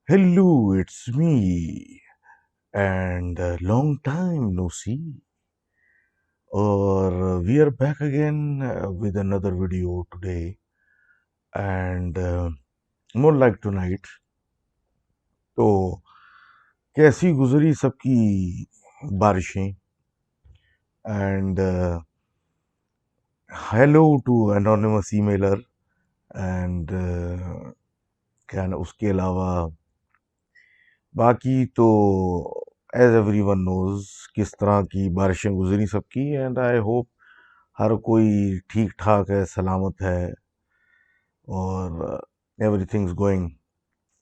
Hello, it's me, and long time no see. Or we are back again with another video today, and more like tonight. तो कैसी गुजरी सबकी बारिशें and hello to anonymous emailer and क्या ना उसके अलावा बाकी तो एज एवरीवन नोज किस तरह की बारिशें गुजरी सबकी एंड आई होप हर कोई ठीक ठाक है, सलामत है और everything is going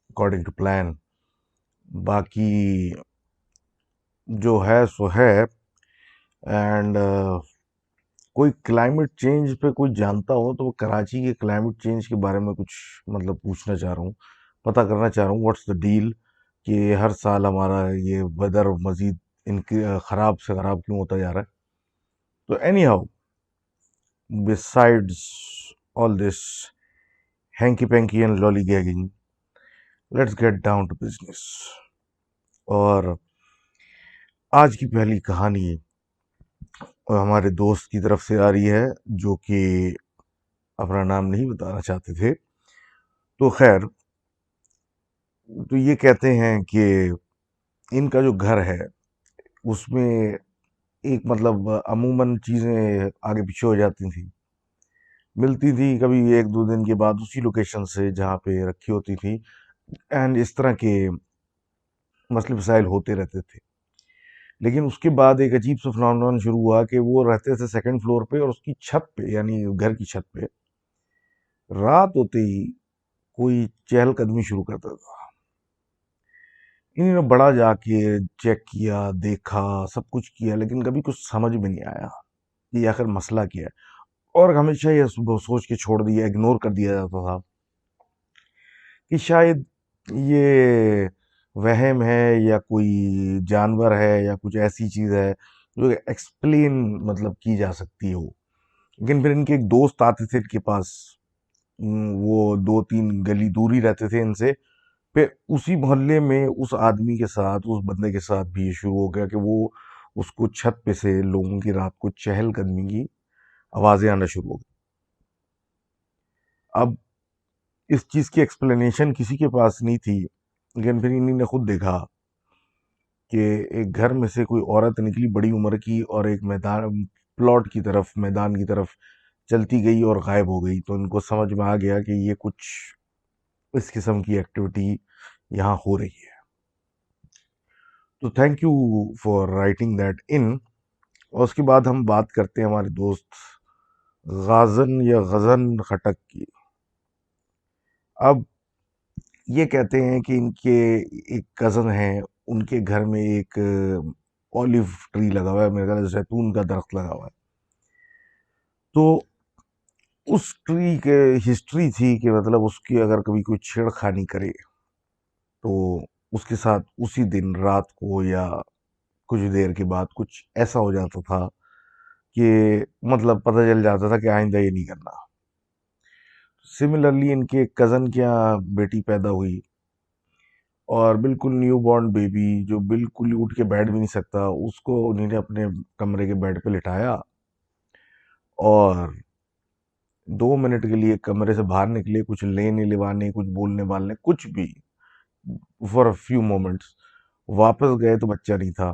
according to plan. बाकी जो है सो है। एंड कोई क्लाइमेट चेंज पे कोई जानता हो तो वो कराची के क्लाइमेट चेंज के बारे में कुछ मतलब पूछना चाह रहा हूँ, पता करना चाह रहा हूँ व्हाट्स द डील कि हर साल हमारा ये वेदर मजीद इनकी ख़राब से ख़राब क्यों होता जा रहा है। तो anyhow, besides all this hanky panky and lollygagging, let's get down to business. और आज की पहली कहानी हमारे दोस्त की तरफ से आ रही है, जो कि अपना नाम नहीं बताना चाहते थे। तो खैर, तो ये कहते हैं कि इनका जो घर है उसमें एक मतलब अमूमन चीज़ें आगे पीछे हो जाती थी, मिलती थी कभी एक दो दिन के बाद उसी लोकेशन से जहाँ पे रखी होती थी। एंड इस तरह के मसले मसाइल होते रहते थे। लेकिन उसके बाद एक अजीब सा फिनोमेनन शुरू हुआ कि वो रहते थे सेकंड फ्लोर पे और उसकी छत पे, यानी घर की छत पे, रात होते ही कोई चहलकदमी शुरू करता था। इन्होंने बड़ा जाके चेक किया, देखा, सब कुछ किया, लेकिन कभी कुछ समझ में नहीं आया कि आखिर मसला क्या है। और हमेशा ये सोच के छोड़ दिया, इग्नोर कर दिया जाता था कि शायद ये वहम है या कोई जानवर है या कुछ ऐसी चीज़ है जो एक्सप्लेन मतलब की जा सकती हो। लेकिन फिर इनके एक दोस्त आते थे इनके पास, वो दो तीन गली दूर ही रहते थे इनसे। फिर उसी मोहल्ले में उस आदमी के साथ, उस बंदे के साथ भी ये शुरू हो गया कि वो उसको छत पे से लोगों की रात को चहलकदमी की आवाज़ें आना शुरू हो गई। अब इस चीज़ की एक्सप्लेनेशन किसी के पास नहीं थी, लेकिन फिर इन्हीं ने खुद देखा कि एक घर में से कोई औरत निकली बड़ी उम्र की और एक मैदान प्लॉट की तरफ, मैदान की तरफ चलती गई और गायब हो गई। तो इनको समझ में आ गया कि ये कुछ इस किस्म की एक्टिविटी यहाँ हो रही है। तो thank you for writing that in. और उसके बाद हम बात करते हैं हमारे दोस्त गाजन या गजन खटक की। अब ये कहते हैं कि इनके एक कज़न हैं, उनके घर में एक ऑलिव ट्री लगा हुआ है, मेरे ख्याल से जैतून का दरख्त लगा हुआ है। तो उस ट्री के हिस्ट्री थी कि मतलब उसकी अगर कभी कोई छेड़खानी करे तो उसके साथ उसी दिन रात को या कुछ देर के बाद कुछ ऐसा हो जाता था कि मतलब पता चल जाता था कि आइंदा ये नहीं करना। सिमिलरली इनके कज़न के यहाँ बेटी पैदा हुई और बिल्कुल न्यू बॉर्न बेबी जो बिल्कुल ही उठ के बैठ भी नहीं सकता, उसको उन्होंने अपने कमरे के बेड पे लिटाया और 2 मिनट के लिए कमरे से बाहर निकले, कुछ लेने लेवाने, कुछ बोलने वालने, कुछ भी, फॉर अ फ्यू मोमेंट्स। वापस गए तो बच्चा नहीं था।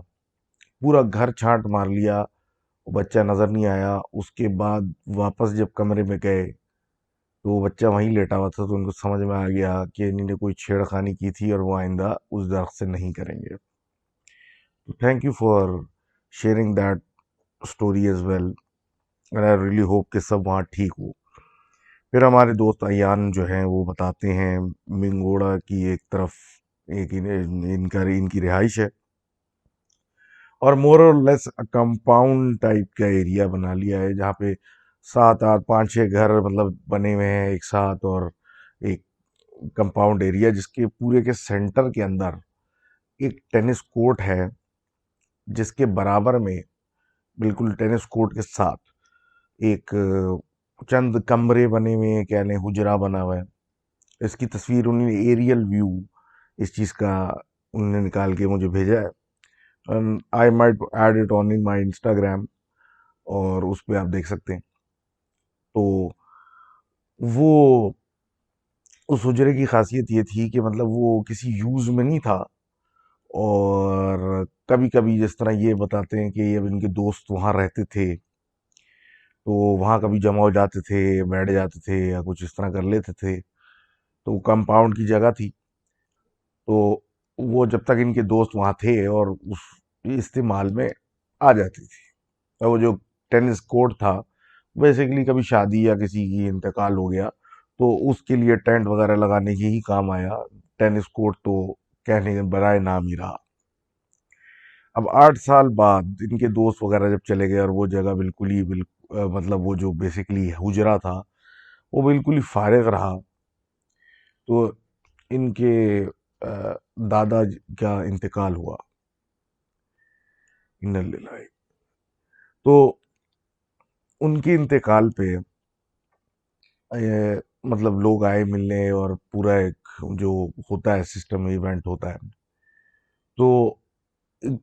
पूरा घर छांट मार लिया, वो बच्चा नज़र नहीं आया। उसके बाद वापस जब कमरे में गए तो वो बच्चा वहीं लेटा हुआ था। तो उनको समझ में आ गया कि इन्होंने कोई छेड़खानी की थी और वो आइंदा उस दरख्त से नहीं करेंगे। तो thank you for sharing that story as well, and I really hope कि सब वहाँ ठीक हो। फिर हमारे दोस्त अयान जो हैं वो बताते हैं मिंगोड़ा की एक तरफ एक इनकी रिहाइश है और मोर और लेस कंपाउंड टाइप का एरिया बना लिया है, जहाँ पे सात आठ पाँच छः घर मतलब बने हुए हैं एक साथ, और एक कंपाउंड एरिया जिसके पूरे के सेंटर के अंदर एक टेनिस कोर्ट है, जिसके बराबर में बिल्कुल टेनिस कोर्ट के साथ एक चंद कमरे बने हुए हैं, कह लें हुजरा बना हुआ है। इसकी तस्वीर उन्होंने एरियल व्यू इस चीज़ का उन्होंने निकाल के मुझे भेजा है। And I might add it on in my Instagram, और उस पर आप देख सकते हैं। तो वो उस हुजरे की खासियत ये थी कि मतलब वो किसी यूज में नहीं था। और कभी कभी जिस तरह ये बताते हैं कि अब इनके दोस्त वहाँ रहते थे, तो वहाँ कभी जमा हो जाते थे, बैठ जाते थे या कुछ इस तरह कर लेते थे। तो कंपाउंड की जगह थी, तो वो जब तक इनके दोस्त वहाँ थे और उस इस्तेमाल में आ जाती थी। और वो जो टेनिस कोर्ट था, बेसिकली कभी शादी या किसी की इंतकाल हो गया तो उसके लिए टेंट वगैरह लगाने के ही काम आया। टेनिस कोर्ट तो कहने के बराए नाम ही रहा। अब 8 साल बाद इनके दोस्त वगैरह जब चले गए और वो जगह बिल्कुल ही मतलब वो जो बेसिकली हुजरा था वो बिल्कुल ही फारिग रहा। तो इनके दादा का इंतकाल हुआ। इन्ना लिल्लाहि। तो उनके इंतकाल पे मतलब लोग आए मिलने, और पूरा एक जो होता है सिस्टम, इवेंट होता है। तो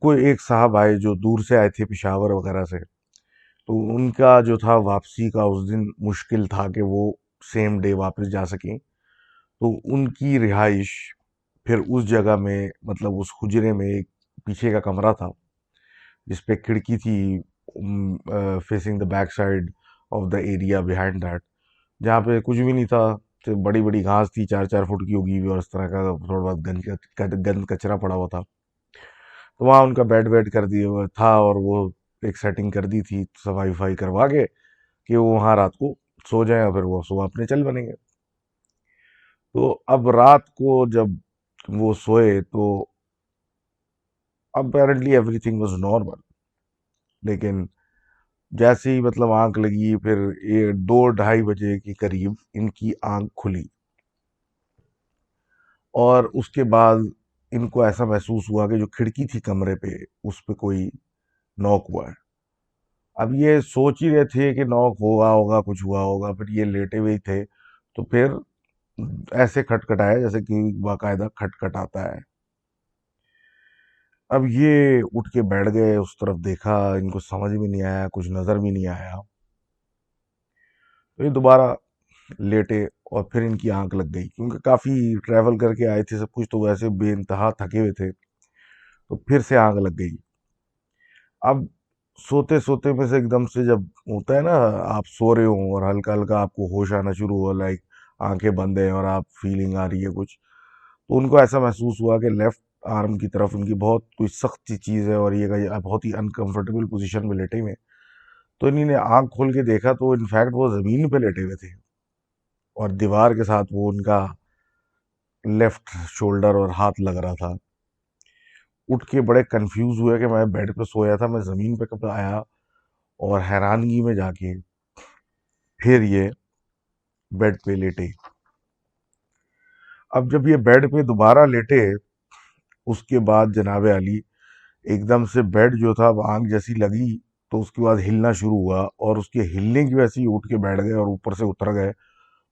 कोई एक साहब आए जो दूर से आए थे, पिशावर वगैरह से। तो उनका जो था वापसी का उस दिन मुश्किल था कि वो सेम डे वापस जा सकें। तो उनकी रिहाइश फिर उस जगह में, मतलब उस हुजरे में एक पीछे का कमरा था जिस पे खिड़की थी, facing the back side of the area behind that, जहाँ पे कुछ भी नहीं था। सिर्फ बड़ी बड़ी घास थी, 4 4 फुट की उगी हुई, और इस तरह का थोड़ा बहुत गंद कचरा पड़ा हुआ था। तो वहाँ उनका बेड वेड कर दिया हुआ था, और वो एक सेटिंग कर दी थी सफाई वफाई करवा के कि वो वहाँ रात को सो जाए और फिर वो सुबह अपने चल बनेंगे। तो अब रात को जब वो सोए तो अपेरेंटली एवरीथिंग वाज नॉर्मल। लेकिन जैसे ही मतलब आंख लगी, फिर ये 2 ढाई बजे के करीब इनकी आंख खुली, और उसके बाद इनको ऐसा महसूस हुआ कि जो खिड़की थी कमरे पे, उस पे कोई नॉक हुआ है। अब ये सोच ही रहे थे कि नॉक हुआ होगा, कुछ हुआ होगा, फिर ये लेटे हुए ही थे। तो फिर ऐसे खटखटाया जैसे कि बाकायदा खटखटाता है। अब ये उठ के बैठ गए, उस तरफ देखा, इनको समझ में नहीं आया, कुछ नजर भी नहीं आया। तो ये दोबारा लेटे, और फिर इनकी आंख लग गई, क्योंकि काफी ट्रैवल करके आए थे सब कुछ, तो वैसे बेइंतहा थके हुए थे। तो फिर से आंख लग गई। अब सोते सोते में से एकदम से, जब होता है ना, आप सो रहे हो और हल्का हल्का आपको होश आना शुरू हुआ, लाइक आंखें बंद है और आप फीलिंग आ रही है कुछ, तो उनको ऐसा महसूस हुआ कि लेफ्ट आर्म की तरफ उनकी बहुत कोई सख्त सी चीज़ है, और ये बहुत ही अनकंफर्टेबल पोजीशन में लेटे हुए हैं। तो इन्हीं ने आंख खोल के देखा तो इनफैक्ट वो ज़मीन पे लेटे हुए थे, और दीवार के साथ वो उनका लेफ्ट शोल्डर और हाथ लग रहा था। उठ के बड़े कंफ्यूज हुए कि मैं बेड पे सोया था, मैं ज़मीन पे कब आया। और हैरानगी में जाके फिर ये बेड पे लेटे। अब जब ये बेड पे दोबारा लेटे, उसके बाद जनाबे अली, एकदम से बेड जो था वो आंख जैसी लगी, तो उसके बाद हिलना शुरू हुआ, और उसके हिलने की वजह से ही उठ के बैठ गए और ऊपर से उतर गए।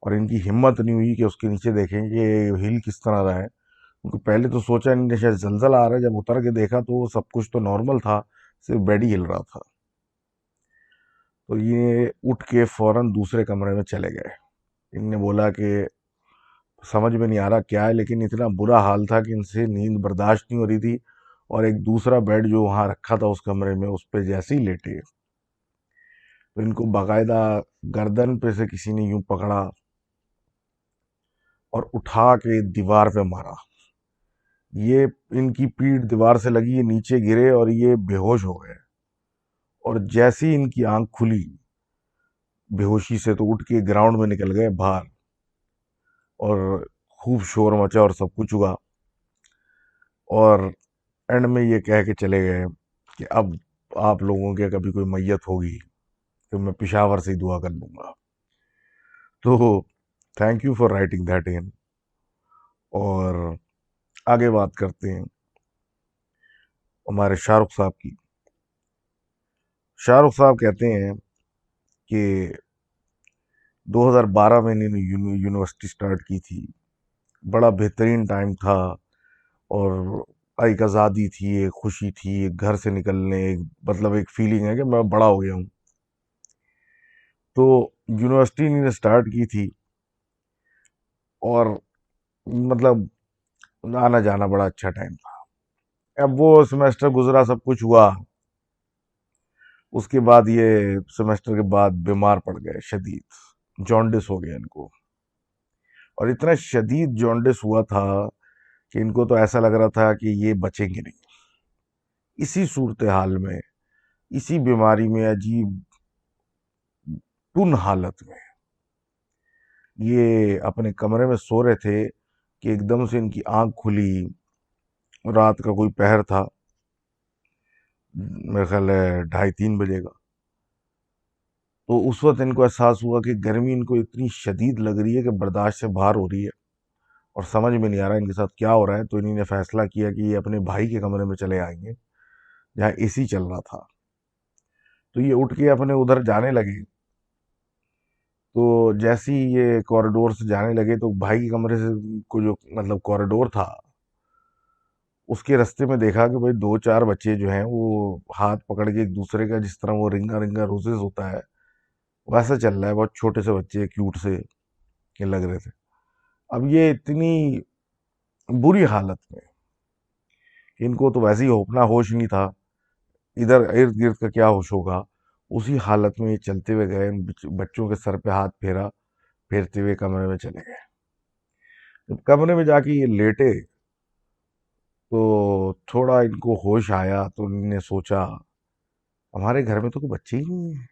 और इनकी हिम्मत नहीं हुई कि उसके नीचे देखें कि ये हिल किस तरह रहा है, क्योंकि पहले तो सोचा इन्होंने शायद जलजला आ रहा है। जब उतर के देखा तो सब कुछ तो नॉर्मल था, सिर्फ बेड ही हिल रहा था। तो ये उठ के फौरन दूसरे कमरे में चले गए। इनने बोला कि समझ में नहीं आ रहा क्या है, लेकिन इतना बुरा हाल था कि इनसे नींद बर्दाश्त नहीं हो रही थी। और एक दूसरा बेड जो वहां रखा था उस कमरे में, उस पे जैसे ही लेटे, तो इनको बाकायदा गर्दन पे से किसी ने यूं पकड़ा और उठा के दीवार पे मारा। ये इनकी पीठ दीवार से लगी, ये नीचे गिरे और ये बेहोश हो गए। और जैसे ही इनकी आंख खुली बेहोशी से, तो उठ के ग्राउंड में निकल गए बाहर, और खूब शोर मचा और सब कुछ हुआ। और एंड में ये कह के चले गए कि अब आप लोगों के कभी कोई मैयत होगी तो मैं पिशावर से ही दुआ कर लूंगा। तो thank you for writing that in. और आगे बात करते हैं हमारे शाहरुख साहब की। शाहरुख साहब कहते हैं कि 2012 में इन्होंने यूनिवर्सिटी स्टार्ट की थी। बड़ा बेहतरीन टाइम था। और एक आज़ादी थी, एक खुशी थी, एक घर से निकलने, एक मतलब एक फीलिंग है कि मैं बड़ा हो गया हूँ। तो यूनिवर्सिटी ने स्टार्ट की थी और मतलब आना जाना बड़ा अच्छा टाइम था। अब वो सेमेस्टर गुजरा, सब कुछ हुआ। उसके बाद ये सेमेस्टर के बाद बीमार पड़ गए, शदीद जॉन्डिस हो गया इनको। और इतना शदीद जॉन्डिस हुआ था कि इनको तो ऐसा लग रहा था कि ये बचेंगे नहीं। इसी सूरत हाल में, इसी बीमारी में, अजीब टुन हालत में ये अपने कमरे में सो रहे थे कि एकदम से इनकी आंख खुली। रात का कोई पहर था, मेरे ख्याल है 2:30-3 बजे का। तो उस वक्त इनको एहसास हुआ कि गर्मी इनको इतनी शदीद लग रही है कि बर्दाश्त से बाहर हो रही है और समझ में नहीं आ रहा इनके साथ क्या हो रहा है। तो इन्होंने फैसला किया कि ये अपने भाई के कमरे में चले आएंगे जहाँ एसी चल रहा था। तो ये उठ के अपने उधर जाने लगे। तो जैसे ही ये कॉरिडोर से जाने लगे तो भाई के कमरे से को जो मतलब कॉरिडोर था, उसके रास्ते में देखा कि भाई 2-4 बच्चे जो हैं वो हाथ पकड़ के एक दूसरे का, जिस तरह वो रिंगा रिंगा रोजेस होता है वैसा चल रहा है। बहुत छोटे से बच्चे, क्यूट से ये लग रहे थे। अब ये इतनी बुरी हालत में, इनको तो वैसे ही अपना होश नहीं था, इधर इर्द गिर्द का क्या होश होगा। उसी हालत में ये चलते हुए गए, उन बच्चों के सर पे हाथ फेरा, फेरते हुए कमरे में चले गए। जब कमरे में जाके ये लेटे तो थोड़ा इनको होश आया, तो इन्होंने सोचा हमारे घर में तो कोई बच्चे ही नहीं है।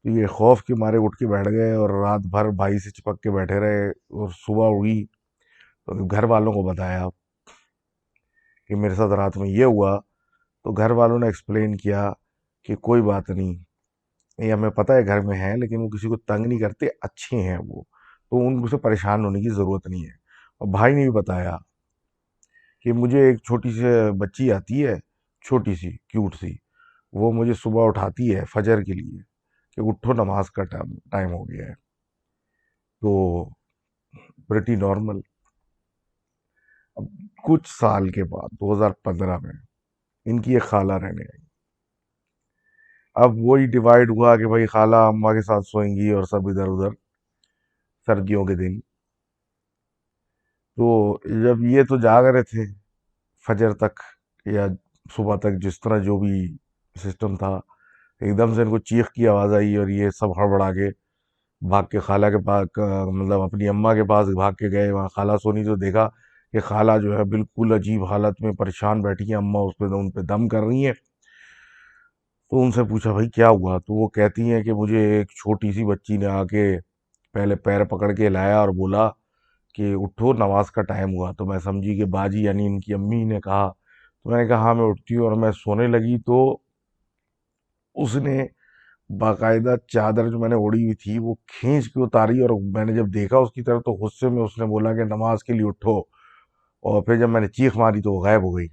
तो ये खौफ के मारे उठ के बैठ गए और रात भर भाई से चिपक के बैठे रहे। और सुबह हुई तो घर वालों को बताया कि मेरे साथ रात में ये हुआ। तो घर वालों ने एक्सप्लेन किया कि कोई बात नहीं, ये हमें पता है घर में है, लेकिन वो किसी को तंग नहीं करते, अच्छे हैं वो, तो उनसे परेशान होने की ज़रूरत नहीं है। और भाई ने भी बताया कि मुझे एक छोटी सी बच्ची आती है, छोटी सी क्यूट सी, वो मुझे सुबह उठाती है फजर के लिए कि उठो नमाज का टाइम टाइम हो गया है। तो प्रिटी नॉर्मल। अब कुछ साल के बाद 2015 में इनकी एक खाला रहने आई। अब वही डिवाइड हुआ कि भाई खाला अम्मा के साथ सोएंगी और सब इधर उधर, सर्दियों के दिन। तो जब ये तो जाग रहे थे फजर तक या सुबह तक, जिस तरह जो भी सिस्टम था, एकदम से इनको चीख की आवाज़ आई और ये सब हड़बड़ा के भाग के खाला के पास मतलब अपनी अम्मा के पास भाग के गए। वहाँ खाला सोनी तो देखा कि खाला जो है बिल्कुल अजीब हालत में परेशान बैठी है, अम्मा उन पे दम कर रही है। तो उनसे पूछा भाई क्या हुआ। तो वो कहती हैं कि मुझे एक छोटी सी बच्ची ने आके पहले पैर पकड़ के लाया और बोला कि उठो नमाज का टाइम हुआ। तो मैं समझी कि बाजी यानी इनकी अम्मी ने कहा। तो मैंने कहा हाँ मैं उठती हूँ, और मैं सोने लगी तो उसने बाकायदा चादर जो मैंने ओढ़ी हुई थी वो खींच के उतारी, और मैंने जब देखा उसकी तरफ तो गुस्से में उसने बोला कि नमाज के लिए उठो। और फिर जब मैंने चीख मारी तो वो गायब हो गई।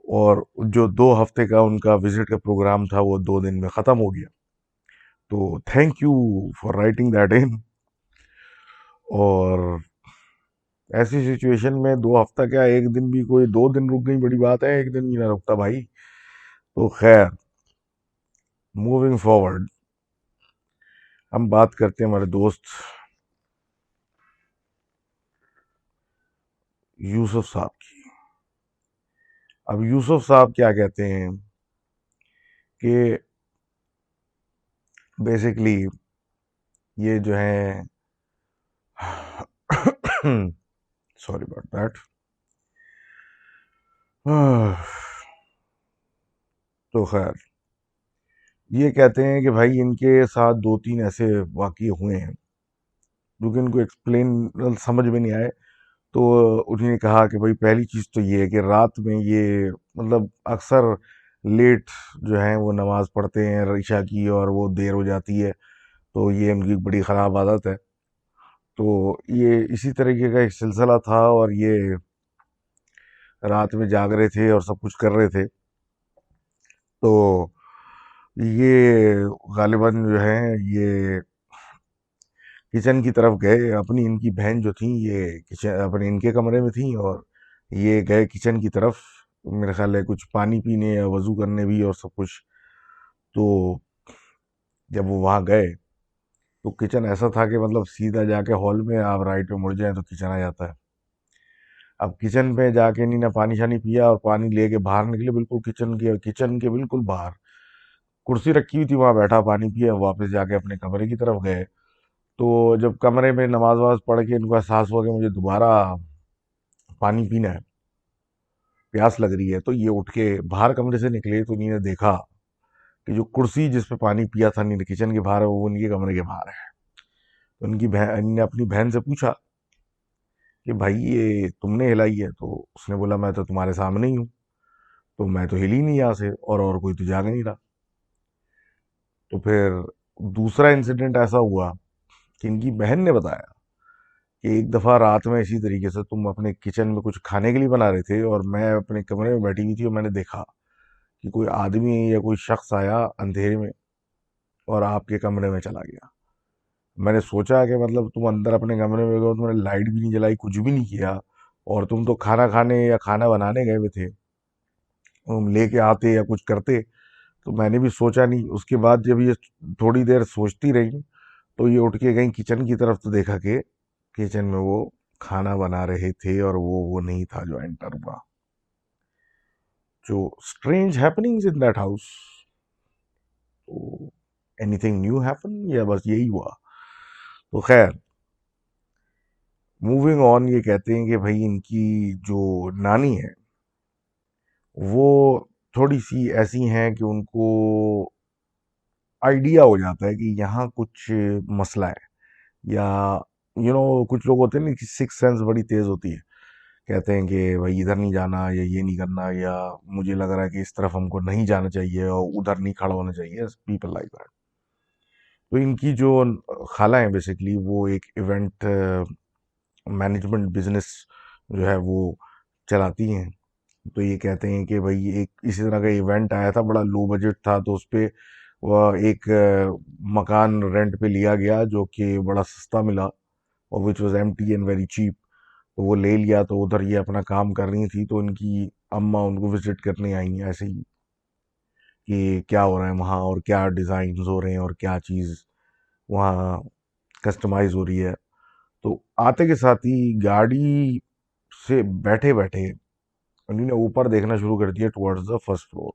और जो 2 हफ्ते का उनका विजिट का प्रोग्राम था वो 2 दिन में ख़त्म हो गया। तो thank you for writing that in. और ऐसी सिचुएशन में 2 हफ्ता क्या, एक दिन भी, कोई 2 दिन रुक गई बड़ी बात है, एक दिन भी ना रुकता भाई। तो खैर, मूविंग फॉरवर्ड, हम बात करते हैं हमारे दोस्त यूसुफ साहब की। अब यूसुफ साहब क्या कहते हैं कि बेसिकली ये जो है सॉरी अबाउट दैट। तो खैर, ये कहते हैं कि भाई इनके साथ 2-3 ऐसे वाक़ये हुए हैं जो कि इनको एक्सप्लेन समझ में नहीं आए। तो उन्होंने कहा कि भाई पहली चीज़ तो ये है कि रात में ये मतलब अक्सर लेट जो है वो नमाज़ पढ़ते हैं ईशा की, और वो देर हो जाती है। तो ये उनकी बड़ी ख़राब आदत है। तो ये इसी तरीके का एक सिलसिला था, और ये रात में जाग रहे थे और सब कुछ कर रहे थे। तो ये गालिबन जो है ये किचन की तरफ गए। अपनी इनकी बहन जो थी ये किचन अपने इनके कमरे में थी, और ये गए किचन की तरफ, मेरे ख्याल है कुछ पानी पीने या वजू करने भी और सब कुछ। तो जब वो वहाँ गए तो किचन ऐसा था कि मतलब सीधा जाके हॉल में आप राइट में मुड़ जाए तो किचन आ जाता है। अब किचन में जाके नहीं ना पानी शानी पिया, और पानी लेके बाहर निकले बिल्कुल किचन के बिल्कुल बाहर कुर्सी रखी हुई थी, वहां बैठा पानी पिया, वापस जाके अपने कमरे की तरफ गए। तो जब कमरे में नमाज वमाज पढ़ के इनको एहसास हुआ कि मुझे दोबारा पानी पीना है, प्यास लग रही है, तो ये उठ के बाहर कमरे से निकले। तो इन्हीं ने देखा कि जो कुर्सी जिस पे पानी पिया था इन्हीं ने किचन के बाहर है, वो उनके कमरे के बाहर है। तो उनकी बहन ने अपनी बहन से पूछा कि भाई ये तुमने हिलाई है? तो उसने बोला मैं तो तुम्हारे सामने ही हूँ, तो मैं तो हिली नहीं यहाँ से, और कोई तो जाग नहीं रहा। तो फिर दूसरा इंसिडेंट ऐसा हुआ कि इनकी बहन ने बताया कि एक दफ़ा रात में इसी तरीके से तुम अपने किचन में कुछ खाने के लिए बना रहे थे, और मैं अपने कमरे में बैठी हुई थी, और मैंने देखा कि कोई आदमी या कोई शख्स आया अंधेरे में और आपके कमरे में चला गया। मैंने सोचा कि मतलब तुम अंदर अपने कमरे में गए, तुमने लाइट भी नहीं जलाई, कुछ भी नहीं किया, और तुम तो खाना खाने या खाना बनाने गए हुए थे, तुम लेके आते या कुछ करते। तो मैंने भी सोचा नहीं। उसके बाद जब ये थोड़ी देर सोचती रही, तो ये उठ के गई किचन की तरफ, तो देखा कि किचन में वो खाना बना रहे थे, और वो नहीं था जो एंटर हुआ। जो strange happenings in that house. तो एनीथिंग न्यू हैपन या बस यही हुआ? तो खैर, मूविंग ऑन, ये कहते हैं कि भाई इनकी जो नानी है वो थोड़ी सी ऐसी हैं कि उनको आइडिया हो जाता है कि यहाँ कुछ मसला है, या कुछ लोग होते हैं ना कि सिक्स सेंस बड़ी तेज होती है। कहते हैं कि भाई इधर नहीं जाना, या ये नहीं करना, या मुझे लग रहा है कि इस तरफ हमको नहीं जाना चाहिए और उधर नहीं खड़ा होना चाहिए, पीपल लाइक दैट। तो इनकी जो खाला है बेसिकली, वो एक इवेंट मैनेजमेंट बिजनेस जो है वो चलाती हैं। तो ये कहते हैं कि भाई एक इसी तरह का इवेंट आया था, बड़ा लो बजट था, तो उस पे वह एक मकान रेंट पे लिया गया जो कि बड़ा सस्ता मिला, और which was empty and very cheap. तो वो ले लिया, तो उधर ये अपना काम कर रही थी, तो उनकी अम्मा उनको विजिट करने आई ऐसे ही कि क्या हो रहा है वहाँ, और क्या डिज़ाइन हो रहे हैं, और क्या चीज़ वहाँ कस्टमाइज हो रही है। तो आते के साथ ही गाड़ी से बैठे बैठे उन्होंने ऊपर देखना शुरू कर दिया टुवर्ड्स द फर्स्ट फ्लोर।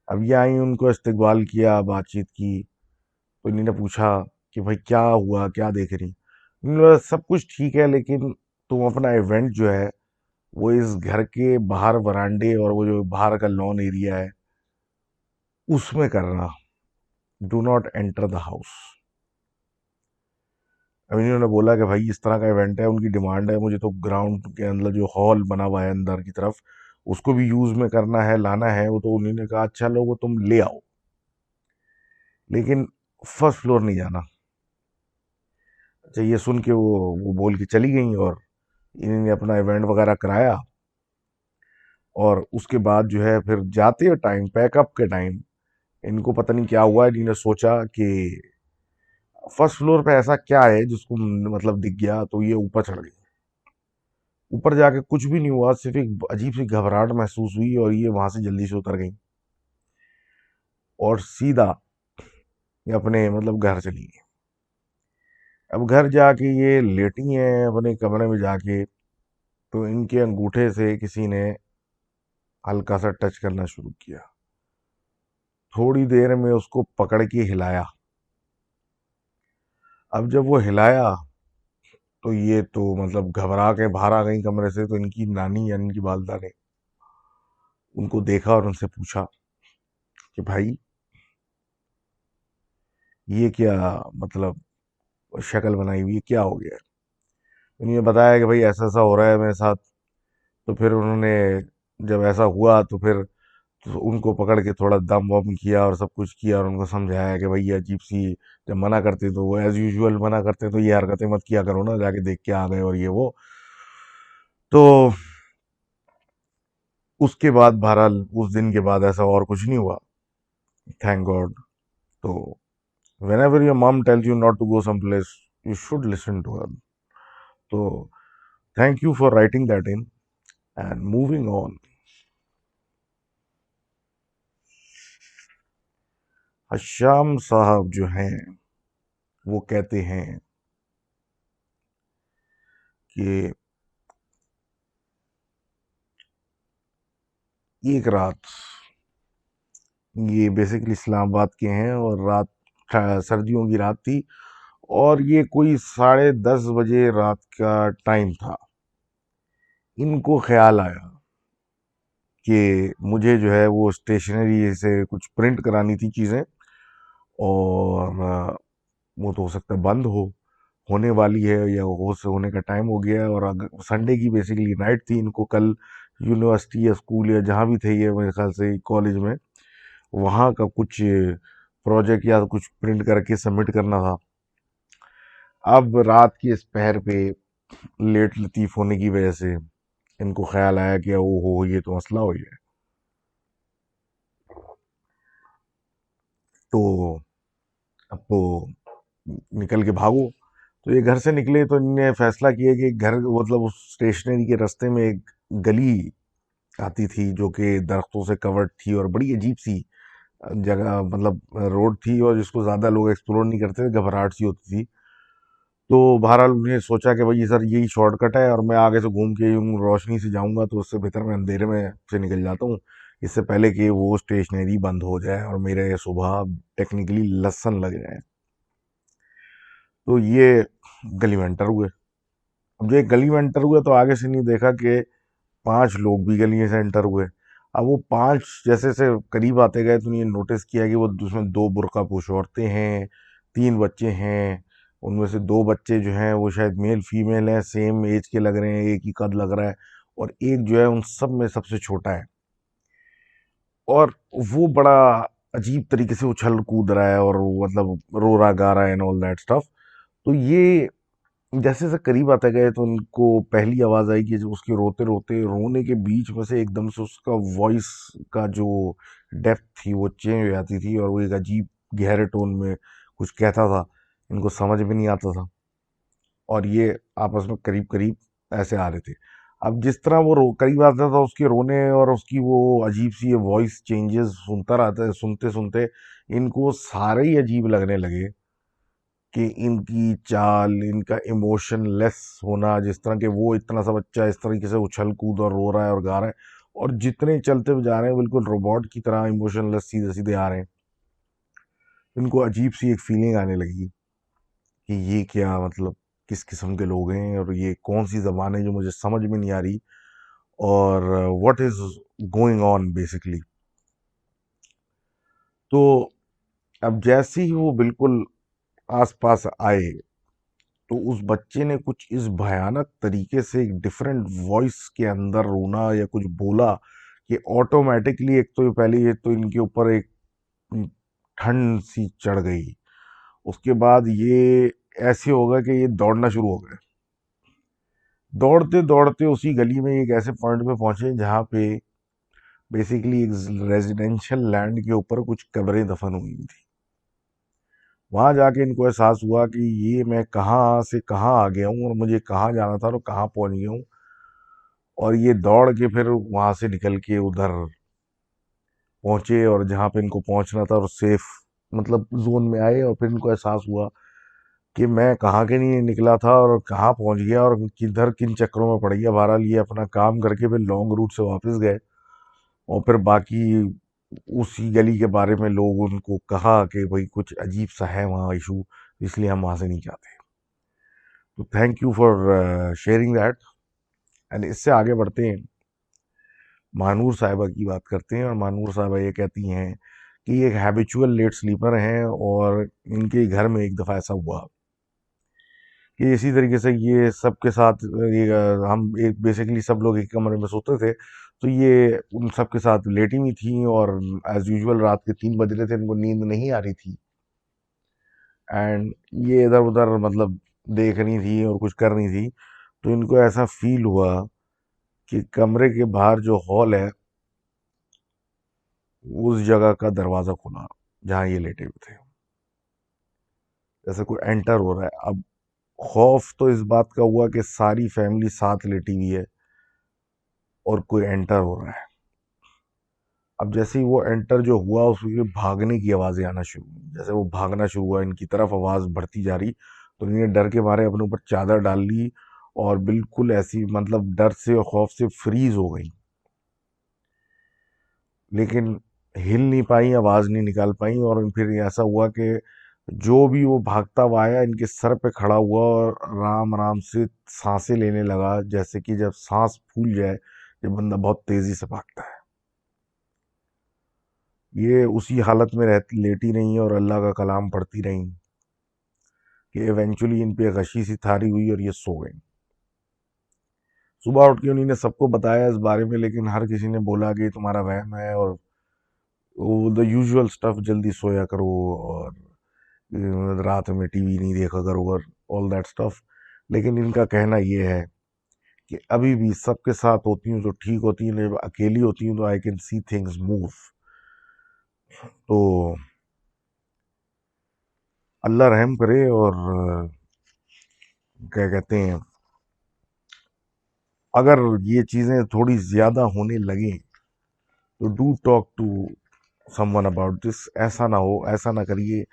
अब ये आई, उनको इस्तकबाल किया, बातचीत की। तो इन्होंने पूछा कि भाई क्या हुआ, क्या देख रही? इन्होंने बोला, सब कुछ ठीक है, लेकिन तुम अपना इवेंट जो है वो इस घर के बाहर वरांडे और वो जो बाहर का लॉन एरिया है उसमें करना, do not enter the house. अब इन्होंने बोला कि भाई इस तरह का इवेंट है, उनकी डिमांड है, मुझे तो ग्राउंड के अंदर जो हॉल बना हुआ है अंदर की तरफ उसको भी यूज में करना है, लाना है वो। तो उन्होंने कहा अच्छा लो, वो तुम ले आओ, लेकिन फर्स्ट फ्लोर नहीं जाना। अच्छा, ये सुन के वो बोल के चली गई, और इन्होंने अपना इवेंट वगैरह कराया। और उसके बाद जो है फिर जाते टाइम, पैकअप के टाइम, इनको पता नहीं क्या हुआ, इन्होंने सोचा कि फर्स्ट फ्लोर पे ऐसा क्या है जिसको मतलब दिख गया, तो ये ऊपर चढ़ गई। ऊपर जाके कुछ भी नहीं हुआ, सिर्फ एक अजीब सी घबराहट महसूस हुई, और ये वहां से जल्दी से उतर गई और सीधा ये अपने मतलब घर चली गई। अब घर जाके ये लेटी हैं अपने कमरे में जाके, तो इनके अंगूठे से किसी ने हल्का सा टच करना शुरू किया। थोड़ी देर में उसको पकड़ के हिलाया। अब जब वो हिलाया, तो ये तो मतलब घबरा के बाहर आ गई कमरे से। तो इनकी नानी यानी इनकी वालदा ने उनको देखा और उनसे पूछा कि भाई ये क्या मतलब शक्ल बनाई हुई है, क्या हो गया? उन्होंने बताया कि भाई ऐसा ऐसा हो रहा है मेरे साथ। तो फिर उन्होंने जब ऐसा हुआ तो फिर तो उनको पकड़ के थोड़ा दम वम किया और सब कुछ किया, और उनको समझाया कि भाई ये अजीब सी, जब मना करते तो वो एज यूजुअल मना करते, तो ये हरकतें मत किया करो ना, जाके देख के आ गए और ये वो। तो उसके बाद बहरहाल उस दिन के बाद ऐसा और कुछ नहीं हुआ, थैंक गॉड। तो whenever your mom tells you not to go someplace, you should listen to her. So thank you for writing that in. And moving on, हश्याम साहब जो हैं वो कहते हैं कि एक रात, ये बेसिकली इस्लामाबाद के हैं और रात सर्दियों की रात थी और ये कोई 10:30 बजे रात का टाइम था। इनको ख्याल आया कि मुझे जो है वो स्टेशनरी से कुछ प्रिंट करानी थी चीज़ें, और वो तो हो सकता है बंद होने वाली है या होने का टाइम हो गया है, और संडे की बेसिकली नाइट थी। इनको कल यूनिवर्सिटी या स्कूल या जहाँ भी थे ये, मेरे ख्याल से कॉलेज में, वहाँ का कुछ प्रोजेक्ट या कुछ प्रिंट करके सबमिट करना था। अब रात की इस पहर पे लेट लतीफ़ होने की वजह से इनको ख्याल आया कि ओ हो, ये तो मसला हो गया है। तो अब तो निकल के भागो। तो ये घर से निकले तो इन्होंने फैसला किया कि घर, मतलब उस स्टेशनरी के रास्ते में एक गली आती थी जो कि दरख्तों से कवर्ड थी और बड़ी अजीब सी जगह, मतलब रोड थी, और जिसको ज़्यादा लोग एक्सप्लोर नहीं करते थे, घबराहट सी होती थी। तो बहरहाल उन्हें सोचा कि भाई सर यही शॉर्टकट है और मैं आगे से घूम के यूं रोशनी से जाऊंगा तो उससे बेहतर मैं अंधेरे में से निकल जाता हूँ, इससे पहले कि वो स्टेशनरी बंद हो जाए और मेरे सुबह टेक्निकली लसन लग जाए। तो ये गली में एंटर हुए। अब जो एक गली में एंटर हुए तो आगे से नहीं देखा कि 5 लोग भी गली से एंटर हुए। अब वो 5 जैसे से करीब आते गए तो ये नोटिस किया कि वो उसमें 2 बुर्कापोश औरतें हैं, 3 बच्चे हैं। उनमें से 2 बच्चे जो हैं वो शायद मेल फीमेल हैं, सेम एज के लग रहे हैं, एक ही कद लग रहा है, और एक जो है उन सब में सबसे छोटा है। और वो बड़ा अजीब तरीके से उछल कूद रहा है और मतलब रो रहा गा रहा है एंड ऑल दैट स्टफ। तो ये जैसे जैसे करीब आते गए तो उनको पहली आवाज आई कि जो उसके रोते रोते रोने के बीच में से एकदम से उसका वॉइस का जो डेप्थ थी वो चेंज हो जाती थी और वो एक अजीब गहरे टोन में कुछ कहता था। इनको समझ में नहीं आता था और ये आपस में करीब करीब ऐसे आ रहे थे। अब जिस तरह वो करीब आता था उसके रोने और उसकी वो अजीब सी वॉइस चेंजेस सुनता रहता, सुनते सुनते इनको सारे ही अजीब लगने लगे कि इनकी चाल, इनका इमोशनलेस होना, जिस तरह के वो इतना सा बच्चा इस तरीके से उछल कूद और रो रहा है और गा रहा है, और जितने चलते हुए जा रहे हैं बिल्कुल रोबोट की तरह इमोशनलेस सीधे सीधे आ रहे हैं। इनको अजीब सी एक फीलिंग आने लगी कि ये क्या, मतलब किस किस्म के लोग हैं और ये कौन सी जबान है जो मुझे समझ में नहीं आ रही, और what is going on basically. तो अब जैसे ही वो बिल्कुल आसपास आए तो उस बच्चे ने कुछ इस भयानक तरीके से एक डिफरेंट वॉइस के अंदर रोना या कुछ बोला कि ऑटोमेटिकली एक तो पहले ये तो इनके ऊपर एक ठंड सी चढ़ गई। उसके बाद ये ऐसे होगा कि ये दौड़ना शुरू हो गए। दौड़ते दौड़ते उसी गली में एक ऐसे पॉइंट पे पहुंचे जहाँ पे बेसिकली एक रेजिडेंशियल लैंड के ऊपर कुछ कब्रें दफन हुई थी। वहां जाके इनको एहसास हुआ कि ये मैं कहाँ से कहाँ आ गया हूँ और मुझे कहाँ जाना था और कहाँ पहुंच गया हूँ। और ये दौड़ के फिर वहां से निकल के उधर पहुंचे और जहाँ पे इनको पहुंचना था और सेफ मतलब जोन में आए, और फिर इनको एहसास हुआ कि मैं कहाँ के नहीं निकला था और कहाँ पहुंच गया और किधर किन चक्करों में पड़ गया। बहरहाल ये अपना काम करके फिर लॉन्ग रूट से वापस गए और फिर बाकी उसी गली के बारे में लोग उनको कहा कि भाई कुछ अजीब सा है वहाँ इशू, इसलिए हम वहाँ से नहीं जाते। तो thank you for sharing that. And इससे आगे बढ़ते हैं, मानूर साहिबा की बात करते हैं। और मानूर साहिबा ये कहती हैं कि ये एक हैबिचुअल लेट स्लीपर हैं और इनके घर में एक दफ़ा ऐसा हुआ कि इसी तरीके से ये सबके साथ ये हम एक बेसिकली सब लोग एक कमरे में सोते थे, तो ये उन सब के साथ लेटी हुई थी और एज यूजुअल रात के 3 बज रहे थे, इनको नींद नहीं आ रही थी। एंड ये इधर उधर मतलब देख रही थी और कुछ कर रही थी। तो इनको ऐसा फील हुआ कि कमरे के बाहर जो हॉल है उस जगह का दरवाज़ा खुला जहाँ ये लेटे हुए थे। जैसे कोई एंटर हो रहा है। अब खौफ तो इस बात का हुआ कि सारी फैमिली साथ लेटी हुई है और कोई एंटर हो रहा है। अब जैसे ही वो एंटर जो हुआ उसके भागने की आवाज़ें आना शुरू हुई। जैसे वो भागना शुरू हुआ, इनकी तरफ आवाज़ बढ़ती जा रही, तो इन्होंने डर के मारे अपने ऊपर चादर डाल ली और बिल्कुल ऐसी मतलब डर से और खौफ से फ्रीज हो गई, लेकिन हिल नहीं पाई, आवाज़ नहीं निकाल पाई। और फिर ऐसा हुआ कि जो भी वो भागता हुआ आया इनके सर पे खड़ा हुआ और आराम आराम से सांसें लेने लगा, जैसे कि जब सांस फूल जाए जब बंदा बहुत तेजी से भागता है। ये उसी हालत में रहती लेटी रही और अल्लाह का कलाम पढ़ती रही कि इवेंचुअली इन पे गशी सी थारी हुई और ये सो गई। सुबह उठ के उन्होंने सबको बताया इस बारे में, लेकिन हर किसी ने बोला कि तुम्हारा वहम है और वो द यूजुअल स्टफ, जल्दी सोया करो और रात में टीवी नहीं देखा करो और ऑल दैट स्टफ। लेकिन इनका कहना ये है कि अभी भी सबके साथ होती हूँ तो ठीक होती है, जब अकेली होती हूँ तो I can see things move. तो अल्लाह रहम करे। और क्या कहते हैं, अगर ये चीज़ें थोड़ी ज़्यादा होने लगें तो do talk to someone about this. ऐसा ना हो, ऐसा ना करिए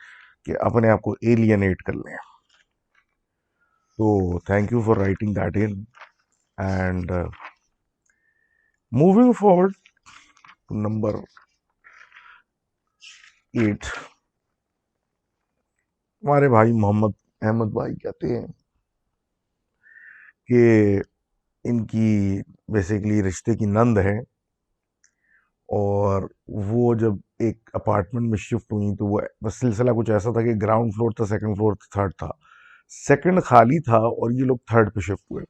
कि अपने आप को एलियनेट कर लें। तो thank you for writing that in and moving forward to number 8। हमारे भाई मोहम्मद अहमद भाई कहते हैं कि इनकी बेसिकली रिश्ते की नंद है और वो जब एक अपार्टमेंट में शिफ्ट हुई तो वो बस सिलसिला कुछ ऐसा था कि ग्राउंड फ्लोर था, सेकंड फ्लोर था, थर्ड था। सेकंड खाली था और ये लोग थर्ड पे शिफ्ट हुए।